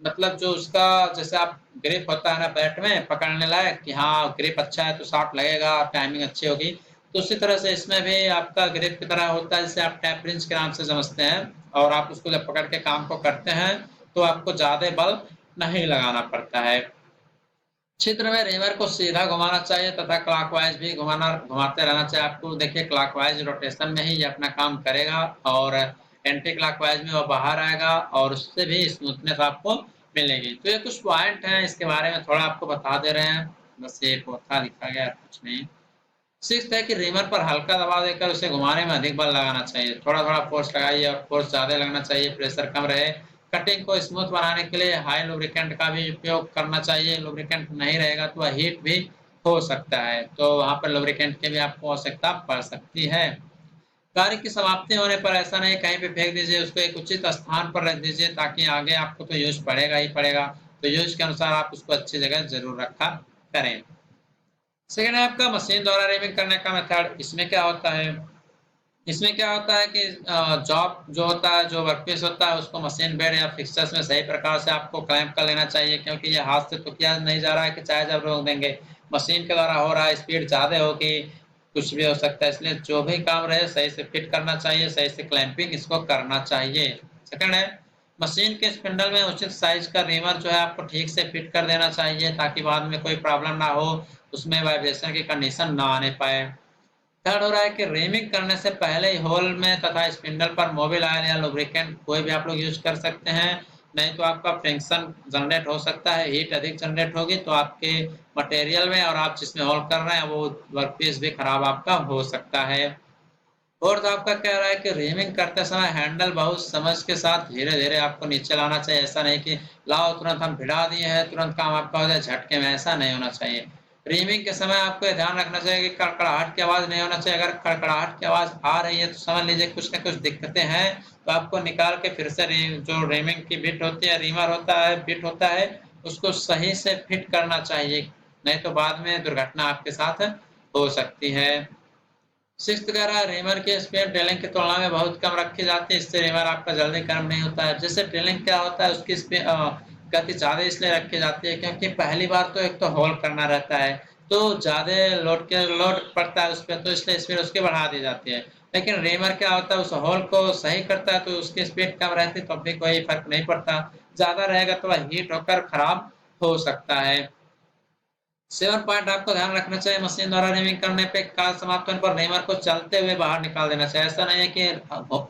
मतलब जो उसका जैसे आप ग्रिप होता है ना बैट में पकड़ने लायक कि हाँ ग्रिप अच्छा है तो शॉट लगेगा, टाइमिंग अच्छी होगी, तो उसी तरह से इसमें भी आपका ग्रिप की तरह होता है, जिसे आप टैप रेंच के नाम से समझते हैं। और आप उसको जब पकड़ के काम को करते हैं तो आपको ज्यादा बल नहीं लगाना पड़ता है। छिद्र में रीमर को सीधा घुमाना चाहिए तथा क्लॉकवाइज भी घुमाते रहना चाहिए। आपको देखिए क्लॉकवाइज रोटेशन में ही ये अपना काम करेगा और एंटी क्लॉकवाइज में वो बाहर आएगा और उससे भी स्मूथनेस आपको मिलेगी। तो ये कुछ पॉइंट हैं, इसके बारे में थोड़ा आपको बता दे रहे हैं, बस ये था लिखा गया कुछ नहीं। सिक्स्थ है कि रीमर पर हल्का दबाव देकर उसे घुमाने में अधिक बल लगाना चाहिए। थोड़ा-थोड़ा फोर्स लगाइए और फोर्स ज़्यादा लगना चाहिए, प्रेशर कम रहे। कटिंग को स्मूथ बनाने के लिए हाई लुब्रिकेंट का भी उपयोग करना चाहिए। लुब्रिकेंट नहीं रहेगा तो वह हीट भी हो सकता है, तो वहाँ पर लुब्रिकेंट की भी आपको आवश्यकता पड़ सकती है। कार्य की समाप्ति होने पर ऐसा नहीं कहीं पे फेंक दीजिए, उसको एक उचित स्थान पर रख दीजिए ताकि आगे आपको तो यूज़ पड़ेगा ही पड़ेगा। तो यूज़ के अनुसार आप उसको अच्छी जगह ज़रूर रखा करें। सेकंड है आपका मशीन द्वारा रीमिंग करने का मेथड। इसमें क्या होता है कि जॉब जो होता है, जो वर्कपीस होता है, उसको मशीन बेड या फिक्सर्स में सही प्रकार से आपको क्लैंप कर लेना चाहिए, क्योंकि ये हाथ से तो किया नहीं जा रहा है कि चाहे जब रोक देंगे, मशीन के द्वारा हो रहा है, स्पीड ज़्यादा होगी, कुछ भी हो सकता है, इसलिए जो भी काम रहे सही से फिट करना चाहिए, सही से क्लैंपिंग इसको करना चाहिए। सेकंड है मशीन के स्पिंडल में उचित साइज का रीमर जो है आपको ठीक से फिट कर देना चाहिए ताकि बाद में कोई प्रॉब्लम ना हो, उसमें वाइब्रेशन की कंडीशन ना आने पाए। थर्ड हो रहा है कि रीमिंग करने से पहले ही होल में तथा स्पिंडल पर मोबिल ऑयल या लुब्रिकेंट कोई भी आप लोग यूज कर सकते हैं, नहीं तो आपका फ्रिक्शन जनरेट हो सकता है, हीट अधिक जनरेट होगी तो आपके मटेरियल में और आप जिसमें होल कर रहे हैं वो वर्कपीस भी खराब आपका हो सकता है। फोर्थ आपका कह रहा है कि रीमिंग करते समय हैंडल बहुत समझ के साथ धीरे-धीरे आपको नीचे लाना चाहिए। ऐसा नहीं कि लाओ तुरंत हम भिड़ा दिए हैं, तुरंत काम आपका हो जाए झटके में, ऐसा नहीं होना चाहिए। रीमिंग के समय आपको ये ध्यान रखना चाहिए कि कड़कड़ाहट की आवाज़ नहीं होना चाहिए। अगर कड़कड़ाहट की आवाज़ आ रही है तो समझ लीजिए कुछ न कुछ दिक्कतें हैं, तो आपको निकाल के फिर से जो रीमिंग की बिट होती है, रीमर होता है, बिट होता है, उसको सही से फिट करना चाहिए, नहीं तो बाद में दुर्घटना आपके साथ हो सकती है। सिक्स्थ कह रहा है रीमर की स्पीड ड्रिलिंग की तुलना में बहुत कम रखी जाती है, इससे रीमर आपका जल्दी गर्म नहीं होता है। जैसे ड्रिलिंग क्या होता है उसकी गति ज़्यादा इसलिए रखी जाती है क्योंकि पहली बार तो एक तो होल करना रहता है, तो ज़्यादा लोड पड़ता है उस पर, तो इसलिए स्पीड उसकी बढ़ा दी जाती है। लेकिन रीमर क्या होता है उस होल को सही करता है तो उसकी स्पीड कम रहती है, तब भी कोई फर्क नहीं पड़ता। ज़्यादा रहेगा तो वह हीट होकर खराब हो सकता है। 7 पॉइंट आपको ध्यान रखना चाहिए मशीन द्वारा रीमिंग करने पे, काज समाप्त होने पर रीमर को चलते हुए बाहर निकाल देना चाहिए। ऐसा नहीं है कि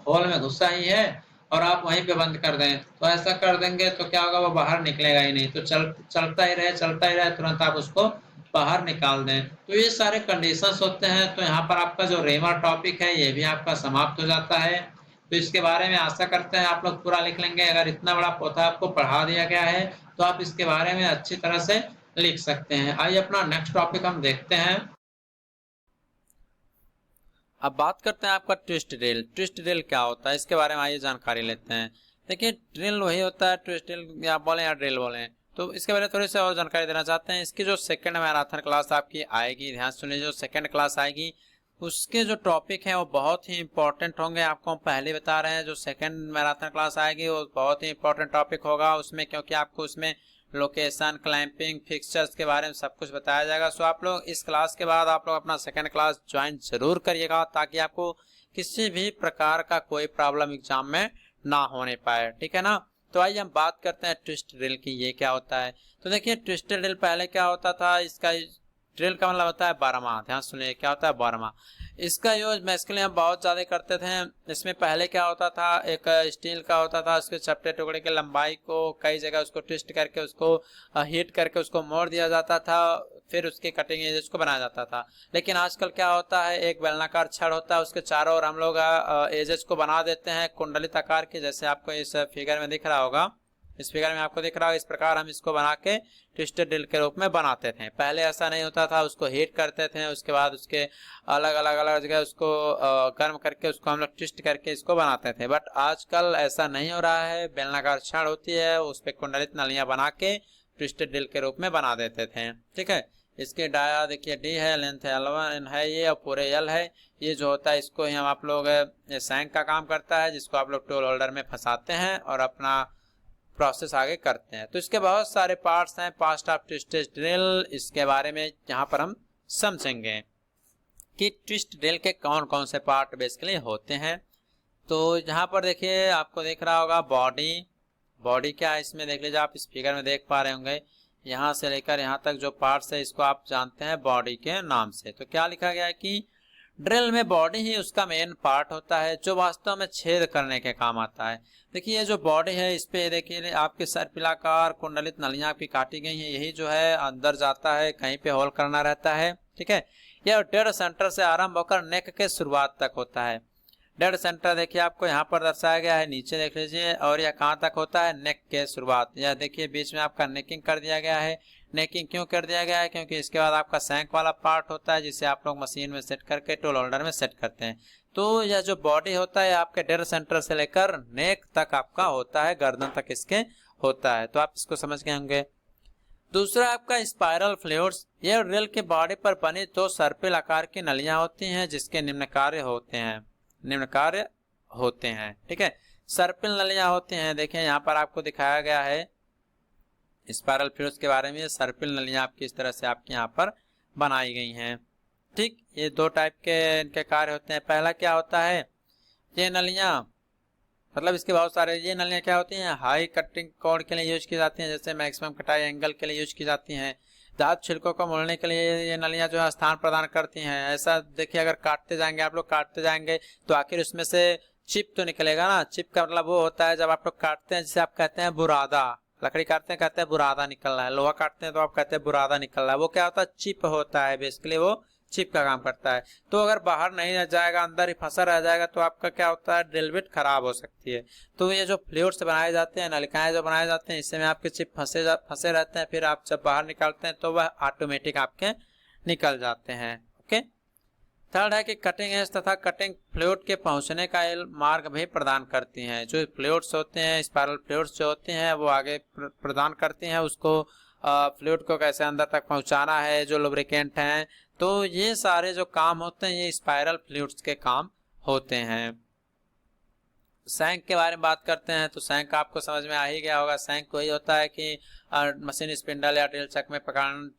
होल में घुसा ही है और आप वहीं पे बंद कर दें, तो ऐसा कर देंगे तो क्या होगा, वो बाहर निकलेगा ही नहीं। तो चलता ही रहे, तुरंत आप उसको बाहर निकाल दें। तो ये सारे कंडीशंस होते हैं। तो यहाँ पर आपका जो रीमर टॉपिक है ये भी आपका समाप्त हो जाता है। तो इसके बारे में आशा करते हैं आप लोग पूरा लिख लेंगे। अगर इतना बड़ा पोथा आपको पढ़ा दिया गया है तो आप इसके बारे में अच्छी तरह से लिख सकते हैं। आइए अपना नेक्स्ट टॉपिक हम देखते हैं।
अब बात करते हैं आपका ट्विस्ट ड्रिल। ट्विस्ट ड्रिल क्या होता है इसके बारे में आइए जानकारी लेते हैं। देखिए ड्रिल वही होता है, ट्विस्ट ड्रिल या बोलें या ड्रिल बोलें, तो इसके बारे में थोड़ी सी और जानकारी देना चाहते हैं। इसकी जो सेकंड मैराथन क्लास आपकी आएगी, ध्यान सुन लीजिए, जो सेकंड क्लास आएगी उसके जो टॉपिक हैं वो बहुत ही इंपॉर्टेंट होंगे। आपको हम पहले बता रहे हैं जो सेकंड मैराथन क्लास आएगी वो बहुत ही इंपॉर्टेंट टॉपिक होगा उसमें, क्योंकि आपको उसमें लोकेशन, क्लैंपिंग, फिक्सचर्स के बारे में सब कुछ बताया जाएगा। सो आप लोग इस क्लास के बाद आप लोग अपना सेकंड क्लास ज्वाइन जरूर करिएगा ताकि आपको किसी भी प्रकार का कोई प्रॉब्लम एग्जाम में ना होने पाए, ठीक है ना। तो आइए हम बात करते हैं ट्विस्ट ड्रिल की, ये क्या होता है। तो देखिए ट्विस्ट ड्रिल पहले क्या होता था, इसका ड्रिल का मतलब होता है बारहमा। ध्यान सुनिए क्या होता है, बारहमा। इसका यूज बेसिकली हम बहुत ज़्यादा करते थे। इसमें पहले क्या होता था, एक स्टील का होता था, उसके चपटे टुकड़े की लंबाई को कई जगह उसको ट्विस्ट करके उसको हीट करके उसको मोड़ दिया जाता था, फिर उसकी कटिंग एजेस को बनाया जाता था। लेकिन आजकल क्या होता है, एक बेलनाकार छड़ होता है, उसके चारों ओर हम लोग एजेस को बना देते हैं कुंडलित आकार के, जैसे आपको इस फिगर में दिख रहा होगा। इस फिगर में आपको दिख रहा होगा, इस प्रकार हम इसको बना के ट्विस्टेड ड्रिल के रूप में बनाते थे। पहले ऐसा नहीं होता था, उसको हीट करते थे, उसके बाद उसके अलग अलग जगह उसको गर्म करके उसको हम लोग ट्विस्ट करके इसको बनाते थे। बट आजकल ऐसा नहीं हो रहा है, बेलनाकार छड़ होती है, उस पर कुंडलित नलियां बना के ट्विस्टेड ड्रिल के रूप में बना देते थे। ठीक है, इसके डाया देखिए डी है, लेंथ L1 है ये, और पूरे L है। ये जो होता है इसको ही हम आप लोग ये सैंक का काम करता है, जिसको आप लोग टूल होल्डर में फंसाते हैं और अपना प्रोसेस आगे करते हैं। तो इसके बहुत सारे पार्ट्स हैं, पार्ट ऑफ ट्विस्टेड ड्रिल, इसके बारे में यहाँ पर हम समझेंगे कि ट्विस्ट ड्रिल के कौन कौन से पार्ट बेसिकली होते हैं। तो यहाँ पर देखिए आपको दिख रहा होगा बॉडी क्या है इसमें, देख लीजिए आप इस फिगर में देख पा रहे होंगे। यहाँ से लेकर यहाँ तक जो पार्ट्स है इसको आप जानते हैं बॉडी के नाम से। तो क्या लिखा गया है कि ड्रिल में बॉडी ही उसका मेन पार्ट होता है, जो वास्तव में छेद करने के काम आता है। देखिए ये जो बॉडी है, इस पे देखिए आपके सर्पिलाकार कुंडलित नलियां आपकी काटी गई हैं, यही जो है अंदर जाता है, कहीं पे होल करना रहता है। ठीक है, यह डेड सेंटर से आरंभ होकर नेक के शुरुआत तक होता है। डेड सेंटर देखिए आपको यहाँ पर दर्शाया गया है, नीचे देख लीजिए, और यह कहाँ तक होता है, नेक के शुरुआत। यह देखिए बीच में आपका नेकिंग कर दिया गया है। नेकिंग क्यों कर दिया गया है, क्योंकि इसके बाद आपका सैंक वाला पार्ट होता है, जिसे आप लोग मशीन में सेट करके टूल होल्डर में सेट करते हैं। तो यह जो बॉडी होता है आपके डेड सेंटर से लेकर नेक तक आपका होता है, गर्दन तक इसके होता है। तो आप इसको समझ गए होंगे। दूसरा आपका स्पाइरल फ्लूइड्स, यह ड्रिल के बॉडी पर बनी दो सर्पिल आकार की नलियां होती हैं, जिसके निम्न कार्य होते हैं। ठीक है, सर्पिल नलियां होती हैं, देखें यहाँ पर आपको दिखाया गया है स्पाइरल फ्लूइड्स के बारे में। सर्पिल नलियां आपकी इस तरह से आपके यहाँ पर बनाई गई हैं। ठीक, ये दो टाइप के इनके कार्य होते हैं। पहला क्या होता है, ये नलियां मतलब इसके बहुत सारे, ये नलियां क्या होती हैं, हाई कटिंग कोण के लिए यूज की जाती हैं, जैसे मैक्सिमम कटाई एंगल के लिए यूज की जाती हैं। दांत छिलकों को मोड़ने के लिए ये नलियां जो है स्थान प्रदान करती हैं। ऐसा देखिए, अगर काटते जाएंगे आप लोग, काटते जाएंगे तो आखिर उसमें से चिप तो निकलेगा ना। चिप का मतलब वो होता है जब आप लोग काटते हैं, जिसे आप कहते हैं बुरादा। लकड़ी काटते हैं कहते हैं बुरादा निकल रहा है, लोहा काटते हैं तो आप कहते हैं बुरादा निकल रहा है। वो क्या होता है, चिप होता है, बेसिकली वो चिप का काम करता है। तो अगर बाहर नहीं रह जाएगा, अंदर ही फंसा रह जाएगा, तो आपका क्या होता है, ड्रिल बिट खराब हो सकती है। तो ये जो फ्लूइड्स बनाए जाते हैं, नलिकाएं जो बनाए जाते हैं, इससे में आपके चिप फंसे रहते हैं। फिर आप जब बाहर निकालते हैं तो वह ऑटोमेटिक आपके निकल जाते हैं। ओके, थर्ड है कि कटिंग एज तथा कटिंग फ्लूइड के पहुंचने का मार्ग भी प्रदान करती हैं। जो फ्लूइड्स होते हैं, स्पाइरल फ्लूइड्स जो होते हैं, वो आगे प्रदान करती हैं उसको, फ्लूइड को कैसे अंदर तक पहुंचाना है, जो लुब्रिकेंट हैं। तो ये सारे जो काम होते हैं, ये स्पाइरल फ्लूइड्स के काम होते हैं। सैंक के बारे में बात करते हैं, तो सैंक आपको समझ में आ ही गया होगा। सैंक वही होता है कि मशीन स्पिंडल या ड्रिल चक में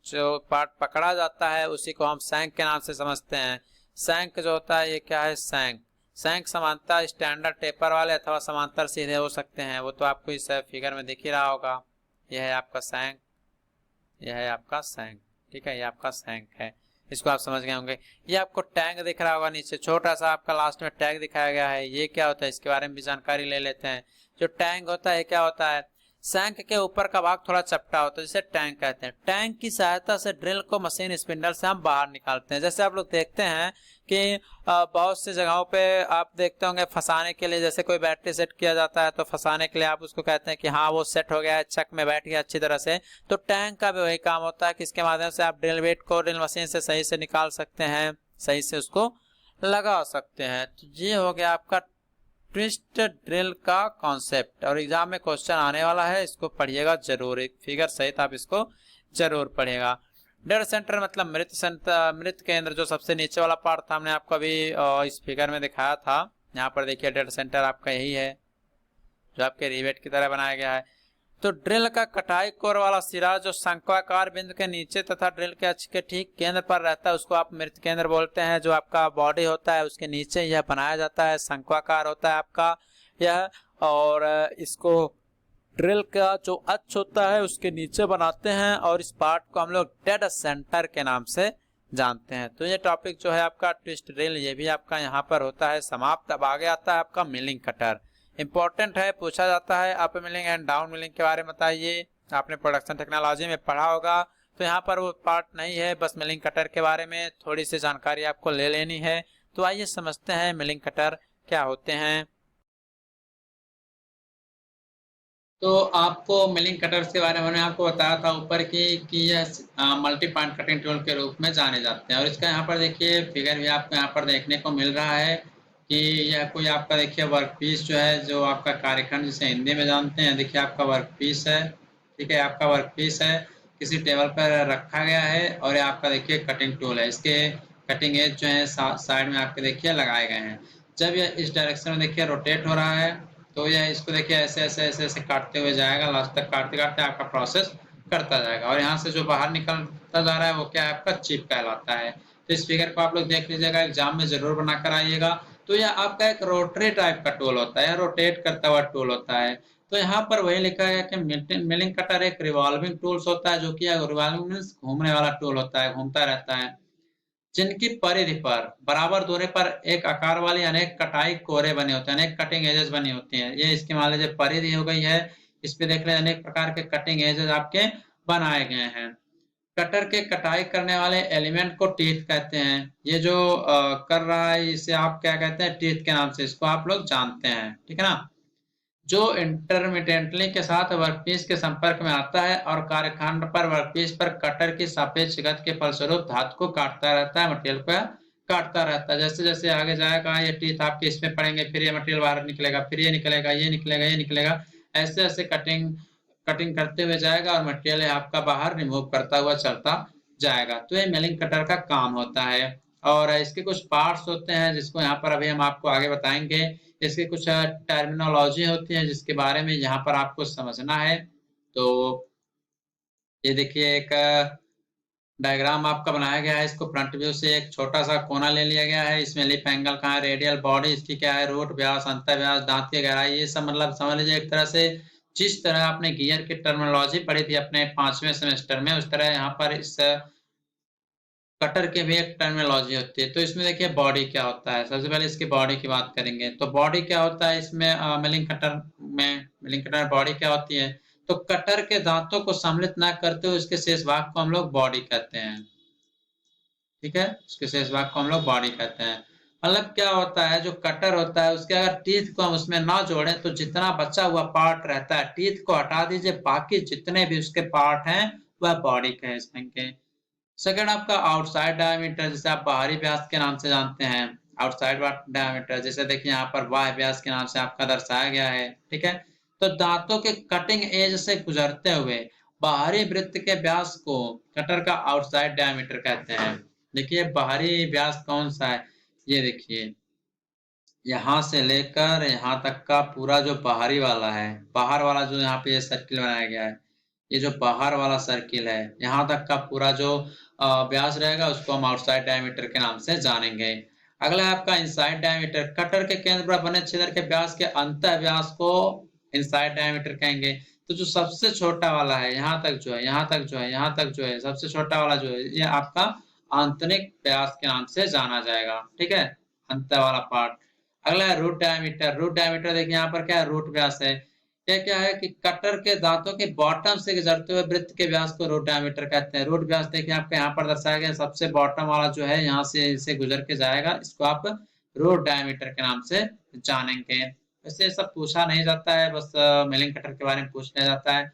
जो पार्ट पकड़ा जाता है, उसी को हम सैंक के नाम से समझते हैं। सैंक जो होता है, ये क्या है, सैंक समांतर स्टैंडर्ड टेपर वाले अथवा समांतर सीधे हो सकते हैं। वो तो आपको इस फिगर में दिख ही रहा होगा। यह है आपका सैंक, यह है आपका सैंक। ठीक है, ये आपका सैंक है, इसको आप समझ गए होंगे। ये आपको टैंक दिख रहा होगा नीचे, छोटा सा आपका लास्ट में टैंक दिखाया गया है। ये क्या होता है, इसके बारे में भी जानकारी ले लेते हैं। जो टैंक होता है, क्या होता है, सैंक के ऊपर का भाग थोड़ा चपटा होता है, जिसे टैंक कहते हैं। टैंक की सहायता से ड्रिल को मशीन स्पिंडल से हम बाहर निकालते हैं। जैसे आप लोग देखते हैं कि बहुत सी जगहों पे आप देखते होंगे फंसाने के लिए, जैसे कोई बैटरी सेट किया जाता है तो फंसाने के लिए आप उसको कहते हैं कि हाँ वो सेट हो गया है, चक में बैठ गया अच्छी तरह से। तो टैंक का भी वही काम होता है कि इसके माध्यम से आप ड्रिल वेट को ड्रिल मशीन से सही से निकाल सकते हैं, सही से उसको लगा सकते हैं। तो ये हो गया आपका ट्विस्ट ड्रिल का कॉन्सेप्ट, और एग्जाम में क्वेश्चन आने वाला है, इसको पढ़िएगा जरूर, एक फिगर सहित आप इसको जरूर पढ़िएगा। डेड सेंटर मतलब मृत केंद्र, जो सबसे नीचे वाला पार्ट था, हमने आपको अभी इस फिगर में दिखाया था। यहाँ पर देखिए डेड सेंटर आपका यही है, जो आपके रिवेट की तरह बनाया गया है। तो ड्रिल का कटाई कोर वाला सिरा जो शंक्वाकार बिंदु के नीचे तथा ड्रिल के अक्ष के ठीक केंद्र पर रहता है, उसको आप मृत केंद्र बोलते हैं। जो आपका बॉडी होता है, उसके नीचे यह बनाया जाता है, शंक्वाकार होता है आपका यह, और इसको ड्रिल का जो अक्ष होता है उसके नीचे बनाते हैं और इस पार्ट को हम लोग डेड सेंटर के नाम से जानते हैं। तो ये टॉपिक जो है आपका ट्विस्ट ड्रिल ये भी आपका यहाँ पर होता है समाप्त। अब आगे आता है आपका मिलिंग कटर। इंपॉर्टेंट है, पूछा जाता है up milling and down milling के बारे में बताइए। आपने प्रोडक्शन टेक्नोलॉजी में पढ़ा होगा, तो यहाँ पर वो पार्ट नहीं है, बस मिलिंग कटर के बारे में थोड़ी सी जानकारी आपको ले लेनी है। तो आइए समझते हैं मिलिंग कटर क्या होते हैं।
तो आपको मिलिंग कटर्स के बारे में मैंने आपको बताया था ऊपर की कि यह मल्टी पॉइंट कटिंग टूल के रूप में जाने जाते हैं। और इसका यहाँ पर देखिए फिगर भी आपको यहाँ पर देखने को मिल रहा है कि यह कोई आपका देखिए वर्क पीस जो है, जो आपका कार्यखंड जिसे हिंदी में जानते हैं, देखिए आपका वर्क पीस है। ठीक है, आपका वर्क पीस है, किसी टेबल पर रखा गया है और ये आपका देखिए कटिंग टूल है। इसके कटिंग एज जो है साइड में आपके देखिए लगाए गए हैं। जब यह इस डायरेक्शन में देखिए रोटेट हो रहा है तो यह इसको देखिए ऐसे ऐसे ऐसे ऐसे काटते हुए जाएगा, लास्ट तक काटते काटते आपका प्रोसेस करता जाएगा। और यहाँ से जो बाहर निकलता जा रहा है वो क्या है, आपका चिप कहलाता है। तो इस फिगर को आप लोग देख लीजिएगा, एग्जाम में जरूर बनाकर आइएगा। तो यह आपका एक रोटरी टाइप का टूल होता है, रोटेट करता हुआ टूल होता है। तो यहाँ पर वही लिखा है कि मिलिंग कटर एक रिवॉल्विंग टूल्स होता है, जो कि रिवॉल्विंग मीन्स घूमने वाला टूल होता है, घूमता रहता है, जिनकी परिधि पर बराबर दूरी पर एक आकार वाली अनेक कटाई कोरे बने होते हैं, अनेक कटिंग एजेस बनी होती हैं। ये इसकी मान लीजिए परिधि हो गई है, इस पे देख रहे हैं अनेक प्रकार के कटिंग एजेस आपके बनाए गए हैं। कटर के कटाई करने वाले एलिमेंट को टीथ कहते हैं। ये जो कर रहा है इसे आप क्या कहते हैं, टीथ के नाम से इसको आप लोग जानते हैं। ठीक है ना, जो इंटरमिटेंटली के साथ वर्कपीस के संपर्क में आता है और कार्यखंड पर वर्कपीस पर कटर की सापेक्ष गति के फलस्वरूप धातु को काटता रहता है, मटेरियल को काटता रहता है। जैसे जैसे आगे जाएगा ये टीथ आपके इसमें पड़ेंगे, फिर ये मटेरियल बाहर निकलेगा, फिर ये निकलेगा, ये निकलेगा, ये निकलेगा, ऐसे ऐसे कटिंग कटिंग करते हुए जाएगा और मटेरियल आपका बाहर रिमूव करता हुआ चलता जाएगा। तो ये मिलिंग कटर का काम होता है। और इसके कुछ पार्ट्स होते हैं जिसको यहाँ पर अभी हम आपको आगे बताएंगे। इसकी कुछ टर्मिनोलॉजी होती है जिसके बारे में यहाँ पर आपको समझना है। तो ये देखिए एक डायग्राम आपका बनाया गया है, इसको फ्रंट व्यू से एक छोटा सा कोना ले लिया गया है। इसमें लिप एंगल कहाँ है, रेडियल बॉडी इसकी क्या है, रूट व्यास, अंत व्यास, दांत की गहराई, ये सब मतलब समझ लीजिए एक तरह से जिस तरह आपने गियर की टर्मिनोलॉजी पढ़ी थी अपने 5वें सेमेस्टर में, उस तरह यहाँ पर इस कटर के भी एक टर्मिनोलॉजी होती है। तो इसमें देखिए बॉडी क्या होता है, सबसे पहले इसकी बॉडी की बात करेंगे। तो बॉडी क्या होता है इसमें मिलिंग कटर बॉडी क्या होती है, तो कटर के दांतों को सम्मिलित न करते हुए उसके शेष भाग को हम लोग बॉडी कहते हैं। ठीक है, उसके शेष भाग को हम लोग बॉडी कहते हैं। मतलब क्या होता है, जो कटर होता है उसके अगर टीथ को हम उसमें ना जोड़ें तो जितना बचा हुआ पार्ट रहता है, टीथ को हटा दीजिए, बाकी जितने भी उसके पार्ट हैं वह बॉडी कहेंगे। सेकंड आपका आउटसाइड डायमीटर, जिसे आप बाहरी व्यास के नाम से जानते हैं। आउटसाइड डायमीटर जैसे देखिए यहाँ पर बाह्य व्यास के नाम से आपका दर्शाया गया है। ठीक है, तो दांतों के कटिंग एज से गुजरते हुए बाहरी वृत्त के व्यास को कटर का आउटसाइड डायमीटर कहते हैं। देखिए बाहरी व्यास कौन सा है, ये देखिए यहाँ से लेकर यहाँ तक का पूरा जो बाहरी वाला है, बाहर वाला जो यहाँ पे ये सर्किल बनाया गया है, ये जो बाहर वाला सर्किल है, यहाँ तक का पूरा जो व्यास रहेगा उसको हम आउटसाइड डायमीटर के नाम से जानेंगे। अगला है आपका इनसाइड डायमीटर, कटर के केंद्र पर बने छिद्र के व्यास के अंत व्यास को इनसाइड डायमीटर कहेंगे। तो जो सबसे छोटा वाला है, यहाँ तक जो है, यहाँ तक जो है, यहाँ तक जो है, सबसे छोटा वाला जो है, ये आपका आंतरिक व्यास के नाम से जाना जाएगा। ठीक है, अंत वाला पार्ट। अगला है रूट डायमीटर। रूट डायमीटर देखिए यहाँ पर क्या है, रूट व्यास है। ये क्या है कि कटर के दांतों के बॉटम से गुजरते हुए वृत्त के व्यास को रूट डायमीटर कहते हैं। रूट व्यास देखिए आपके यहाँ पर दर्शाया गया, सबसे बॉटम वाला जो है यहाँ से गुजर के जाएगा, इसको आप रूट डायमीटर के नाम से जानेंगे। वैसे सब पूछा नहीं जाता है, बस मिलिंग कटर के बारे में पूछ लिया जाता है।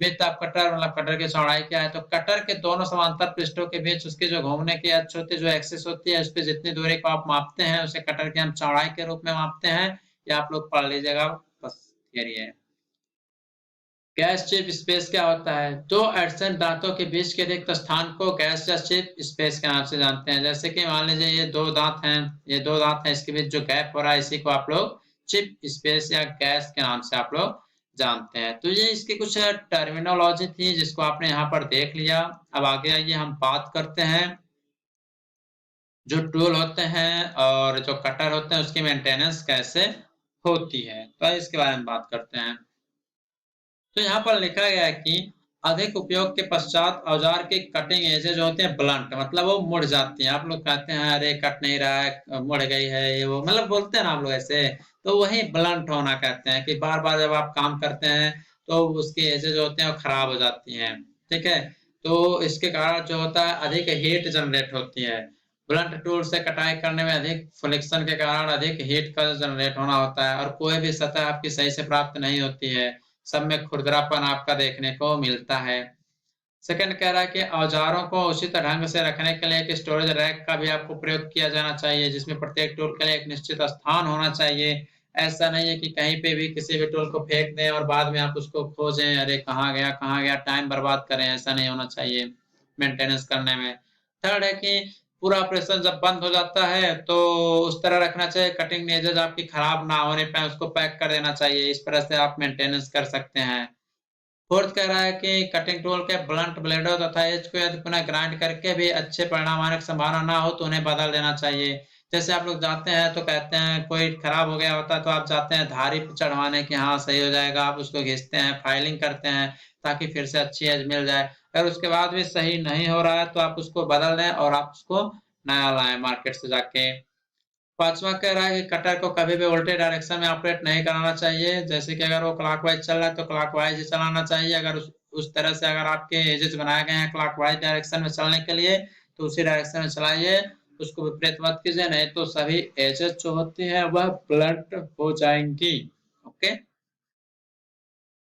विड्थ ऑफ कटर मतलब कटर की चौड़ाई क्या है, तो कटर के दोनों समांतर पृष्ठों के बीच उसकी जो घूमने की अक्ष होती है, जो एक्सिस होती है, उस पर जितनी दूरी को आप मापते हैं उसे कटर की हम चौड़ाई के रूप में मापते हैं। ये आप लोग पढ़ लीजिएगा, बस थियरी है। गैस चिप स्पेस क्या होता है, दो एडसेंट दांतों के बीच के रिक्त स्थान को गैस या चिप स्पेस के नाम से जानते हैं। जैसे कि मान लीजिए ये दो दांत हैं, ये दो दांत हैं, इसके बीच जो गैप हो रहा है इसी को आप लोग चिप स्पेस या गैस के नाम से आप लोग जानते हैं। तो ये इसकी कुछ टर्मिनोलॉजी थी जिसको आपने यहाँ पर देख लिया। अब आगे आइए हम बात करते हैं जो टूल होते हैं और जो कटर होते हैं उसकी मेंटेनेंस कैसे होती है, तो इसके बारे में बात करते हैं। तो यहाँ पर लिखा गया है कि अधिक उपयोग के पश्चात औजार की कटिंग एजेज होते हैं ब्लंट, मतलब वो मुड़ जाती हैं। आप लोग कहते हैं अरे कट नहीं रहा है, मुड़ गई है, ये वो मतलब बोलते हैं ना आप लोग ऐसे, तो वही ब्लंट होना कहते हैं कि बार बार जब आप काम करते हैं तो उसकी एजेज होते हैं वो खराब हो जाती हैं। ठीक है, तो इसके कारण जो होता है अधिक हीट जनरेट होती है। ब्लंट टूल से कटाई करने में अधिक फ्रिक्शन के कारण अधिक हीट का जनरेट होना होता है और कोई भी सतह आपकी सही से प्राप्त नहीं होती है। सब में खुरदरापन आपका देखने को मिलता है। सेकंड कह रहा है कि औजारों को उचित ढंग से रखने के लिए एक स्टोरेज रैक का भी आपको प्रयोग किया जाना चाहिए, जिसमें प्रत्येक टूल के लिए एक निश्चित स्थान होना चाहिए। ऐसा नहीं है कि कहीं पे भी किसी भी टूल को फेंक दें और बाद में आप उसको खोजें, अरे कहाँ गया, टाइम बर्बाद करें, ऐसा नहीं होना चाहिए मेंटेनेंस करने में। थर्ड है कि पूरा ऑपरेशन जब बंद हो जाता है तो उस तरह रखना चाहिए कटिंग एजेज आपकी खराब ना होने पाए, उसको पैक कर देना चाहिए। इस तरह से आप मेंटेनेंस कर सकते हैं। फोर्थ कह रहा है कि कटिंग टूल के ब्लंट ब्लेडों तथा एज को यदि पुनः ग्राइंड करके भी अच्छे परिणाम आने की संभावना ना हो तो उन्हें बदल देना चाहिए। जैसे आप लोग जाते हैं तो कहते हैं कोई खराब हो गया होता है तो आप जाते हैं धारी पे चढ़वाने की, हाँ सही हो जाएगा, आप उसको घिसते हैं, फाइलिंग करते हैं ताकि फिर से अच्छी एज मिल जाए। अगर उसके बाद भी सही नहीं हो रहा है तो आप उसको बदल दें और आप उसको नया लाएं मार्केट से जाके। पांचवा कह रहा है कि कटर को कभी भी उल्टे डायरेक्शन में ऑपरेट नहीं कराना चाहिए। जैसे कि अगर वो क्लॉकवाइज चल रहा है तो क्लॉकवाइज ही चलाना चाहिए। अगर उस तरह से अगर आपके एजेस बनाए गए हैं क्लॉकवाइज डायरेक्शन में चलने के लिए तो उसी डायरेक्शन में चलाइए, उसको विपरीत मत कीजिए, नहीं तो सभी एजेस जो होती हैं वह ब्लंट हो जाएंगी। ओके,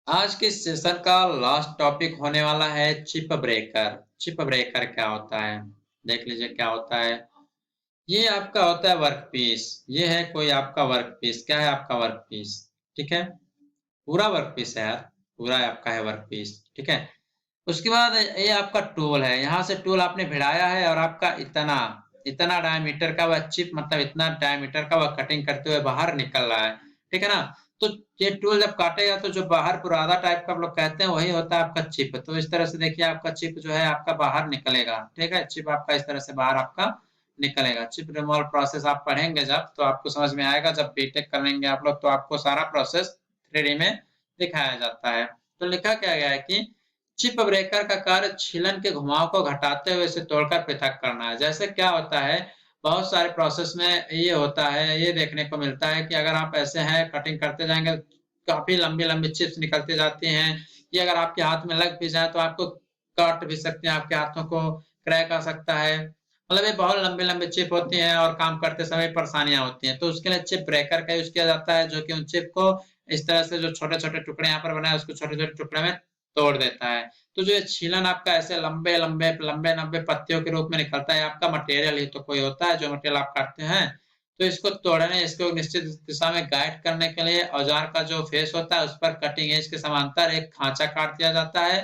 आज के सेशन का लास्ट टॉपिक होने वाला है चिप ब्रेकर। चिप ब्रेकर क्या होता है देख लीजिए क्या होता है। ये आपका होता है वर्क पीस। ये है कोई आपका वर्क पीस। क्या है आपका वर्क पीस? ठीक है, पूरा वर्क पीस है यार, पूरा आपका है वर्क पीस। ठीक है, उसके बाद ये आपका टूल है। यहाँ से टूल आपने भिड़ाया है और आपका इतना इतना डायमीटर का वह चिप, मतलब इतना डायमीटर का वह कटिंग करते हुए बाहर निकल रहा है। ठीक है ना, तो ये टूल जब काटेगा तो जो बाहर पुरादा टाइप का आप लोग कहते हैं वही होता है आपका चिप। तो इस तरह से देखिए आपका चिप जो है आपका बाहर निकलेगा। ठीक है, चिप आपका इस तरह से बाहर आपका निकलेगा। चिप रिमूवल प्रोसेस आप पढ़ेंगे जब तो आपको समझ में आएगा। जब बीटेक करेंगे आप लोग तो आपको सारा प्रोसेस 3D में दिखाया जाता है। तो लिखा क्या गया है कि चिप ब्रेकर का कार्य छीलन के घुमाव को घटाते हुए इसे तोड़कर पृथक करना है। जैसे क्या होता है, बहुत सारे प्रोसेस में ये होता है, ये देखने को मिलता है कि अगर आप ऐसे हैं कटिंग करते जाएंगे काफी लंबी लंबी चिप्स निकलती जाती हैं। ये अगर आपके हाथ में लग भी जाए तो आपको काट भी सकते हैं, आपके हाथों को क्रैक आ सकता है। मतलब ये बहुत लंबे लंबे चिप होती हैं और काम करते समय परेशानियां होती हैं। तो उसके लिए चिप ब्रेकर का यूज किया जाता है जो कि उन चिप को इस तरह से जो छोटे छोटे टुकड़े यहाँ पर बनाए उसको छोटे छोटे टुकड़े में तोड़ देता है। तो जो ये छीलन आपका ऐसे लंबे लंबे लंबे लंबे पत्तियों के रूप में निकलता है, आपका मटेरियल ही तो कोई होता है जो मटेरियल आप काटते हैं। तो इसको तोड़ने, इसको निश्चित दिशा में गाइड करने के लिए औजार का जो फेस होता है उस पर कटिंग एज के समांतर एक खांचा काट दिया जाता है।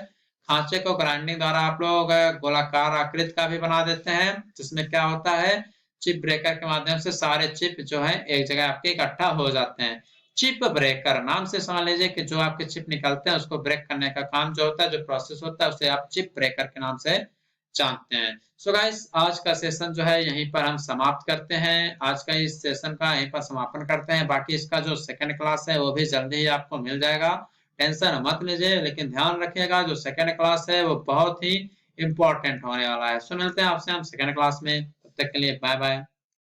खांचे को ग्राइंडिंग द्वारा आप लोग गोलाकार आकृति का भी बना देते हैं, जिसमें क्या होता है चिप ब्रेकर के माध्यम से सारे चिप जो है एक जगह आपके इकट्ठा हो जाते हैं। चिप ब्रेकर नाम से समझ लीजिए कि जो आपके चिप निकलते हैं उसको ब्रेक करने का काम जो होता है, जो प्रोसेस होता है उसे आप चिप ब्रेकर के नाम से जानते हैं। सो गाइस, आज का सेशन जो है यहीं पर हम समाप्त करते हैं। आज का इस सेशन का यहीं पर समापन करते हैं। बाकी इसका जो सेकंड क्लास है वो भी जल्दी ही आपको मिल जाएगा, टेंशन मत लीजिए। लेकिन ध्यान रखिएगा जो सेकंड क्लास है वो बहुत ही इंपॉर्टेंट होने वाला है। सो मिलते हैं आपसे हम सेकंड क्लास में, तब तक के लिए बाय बाय।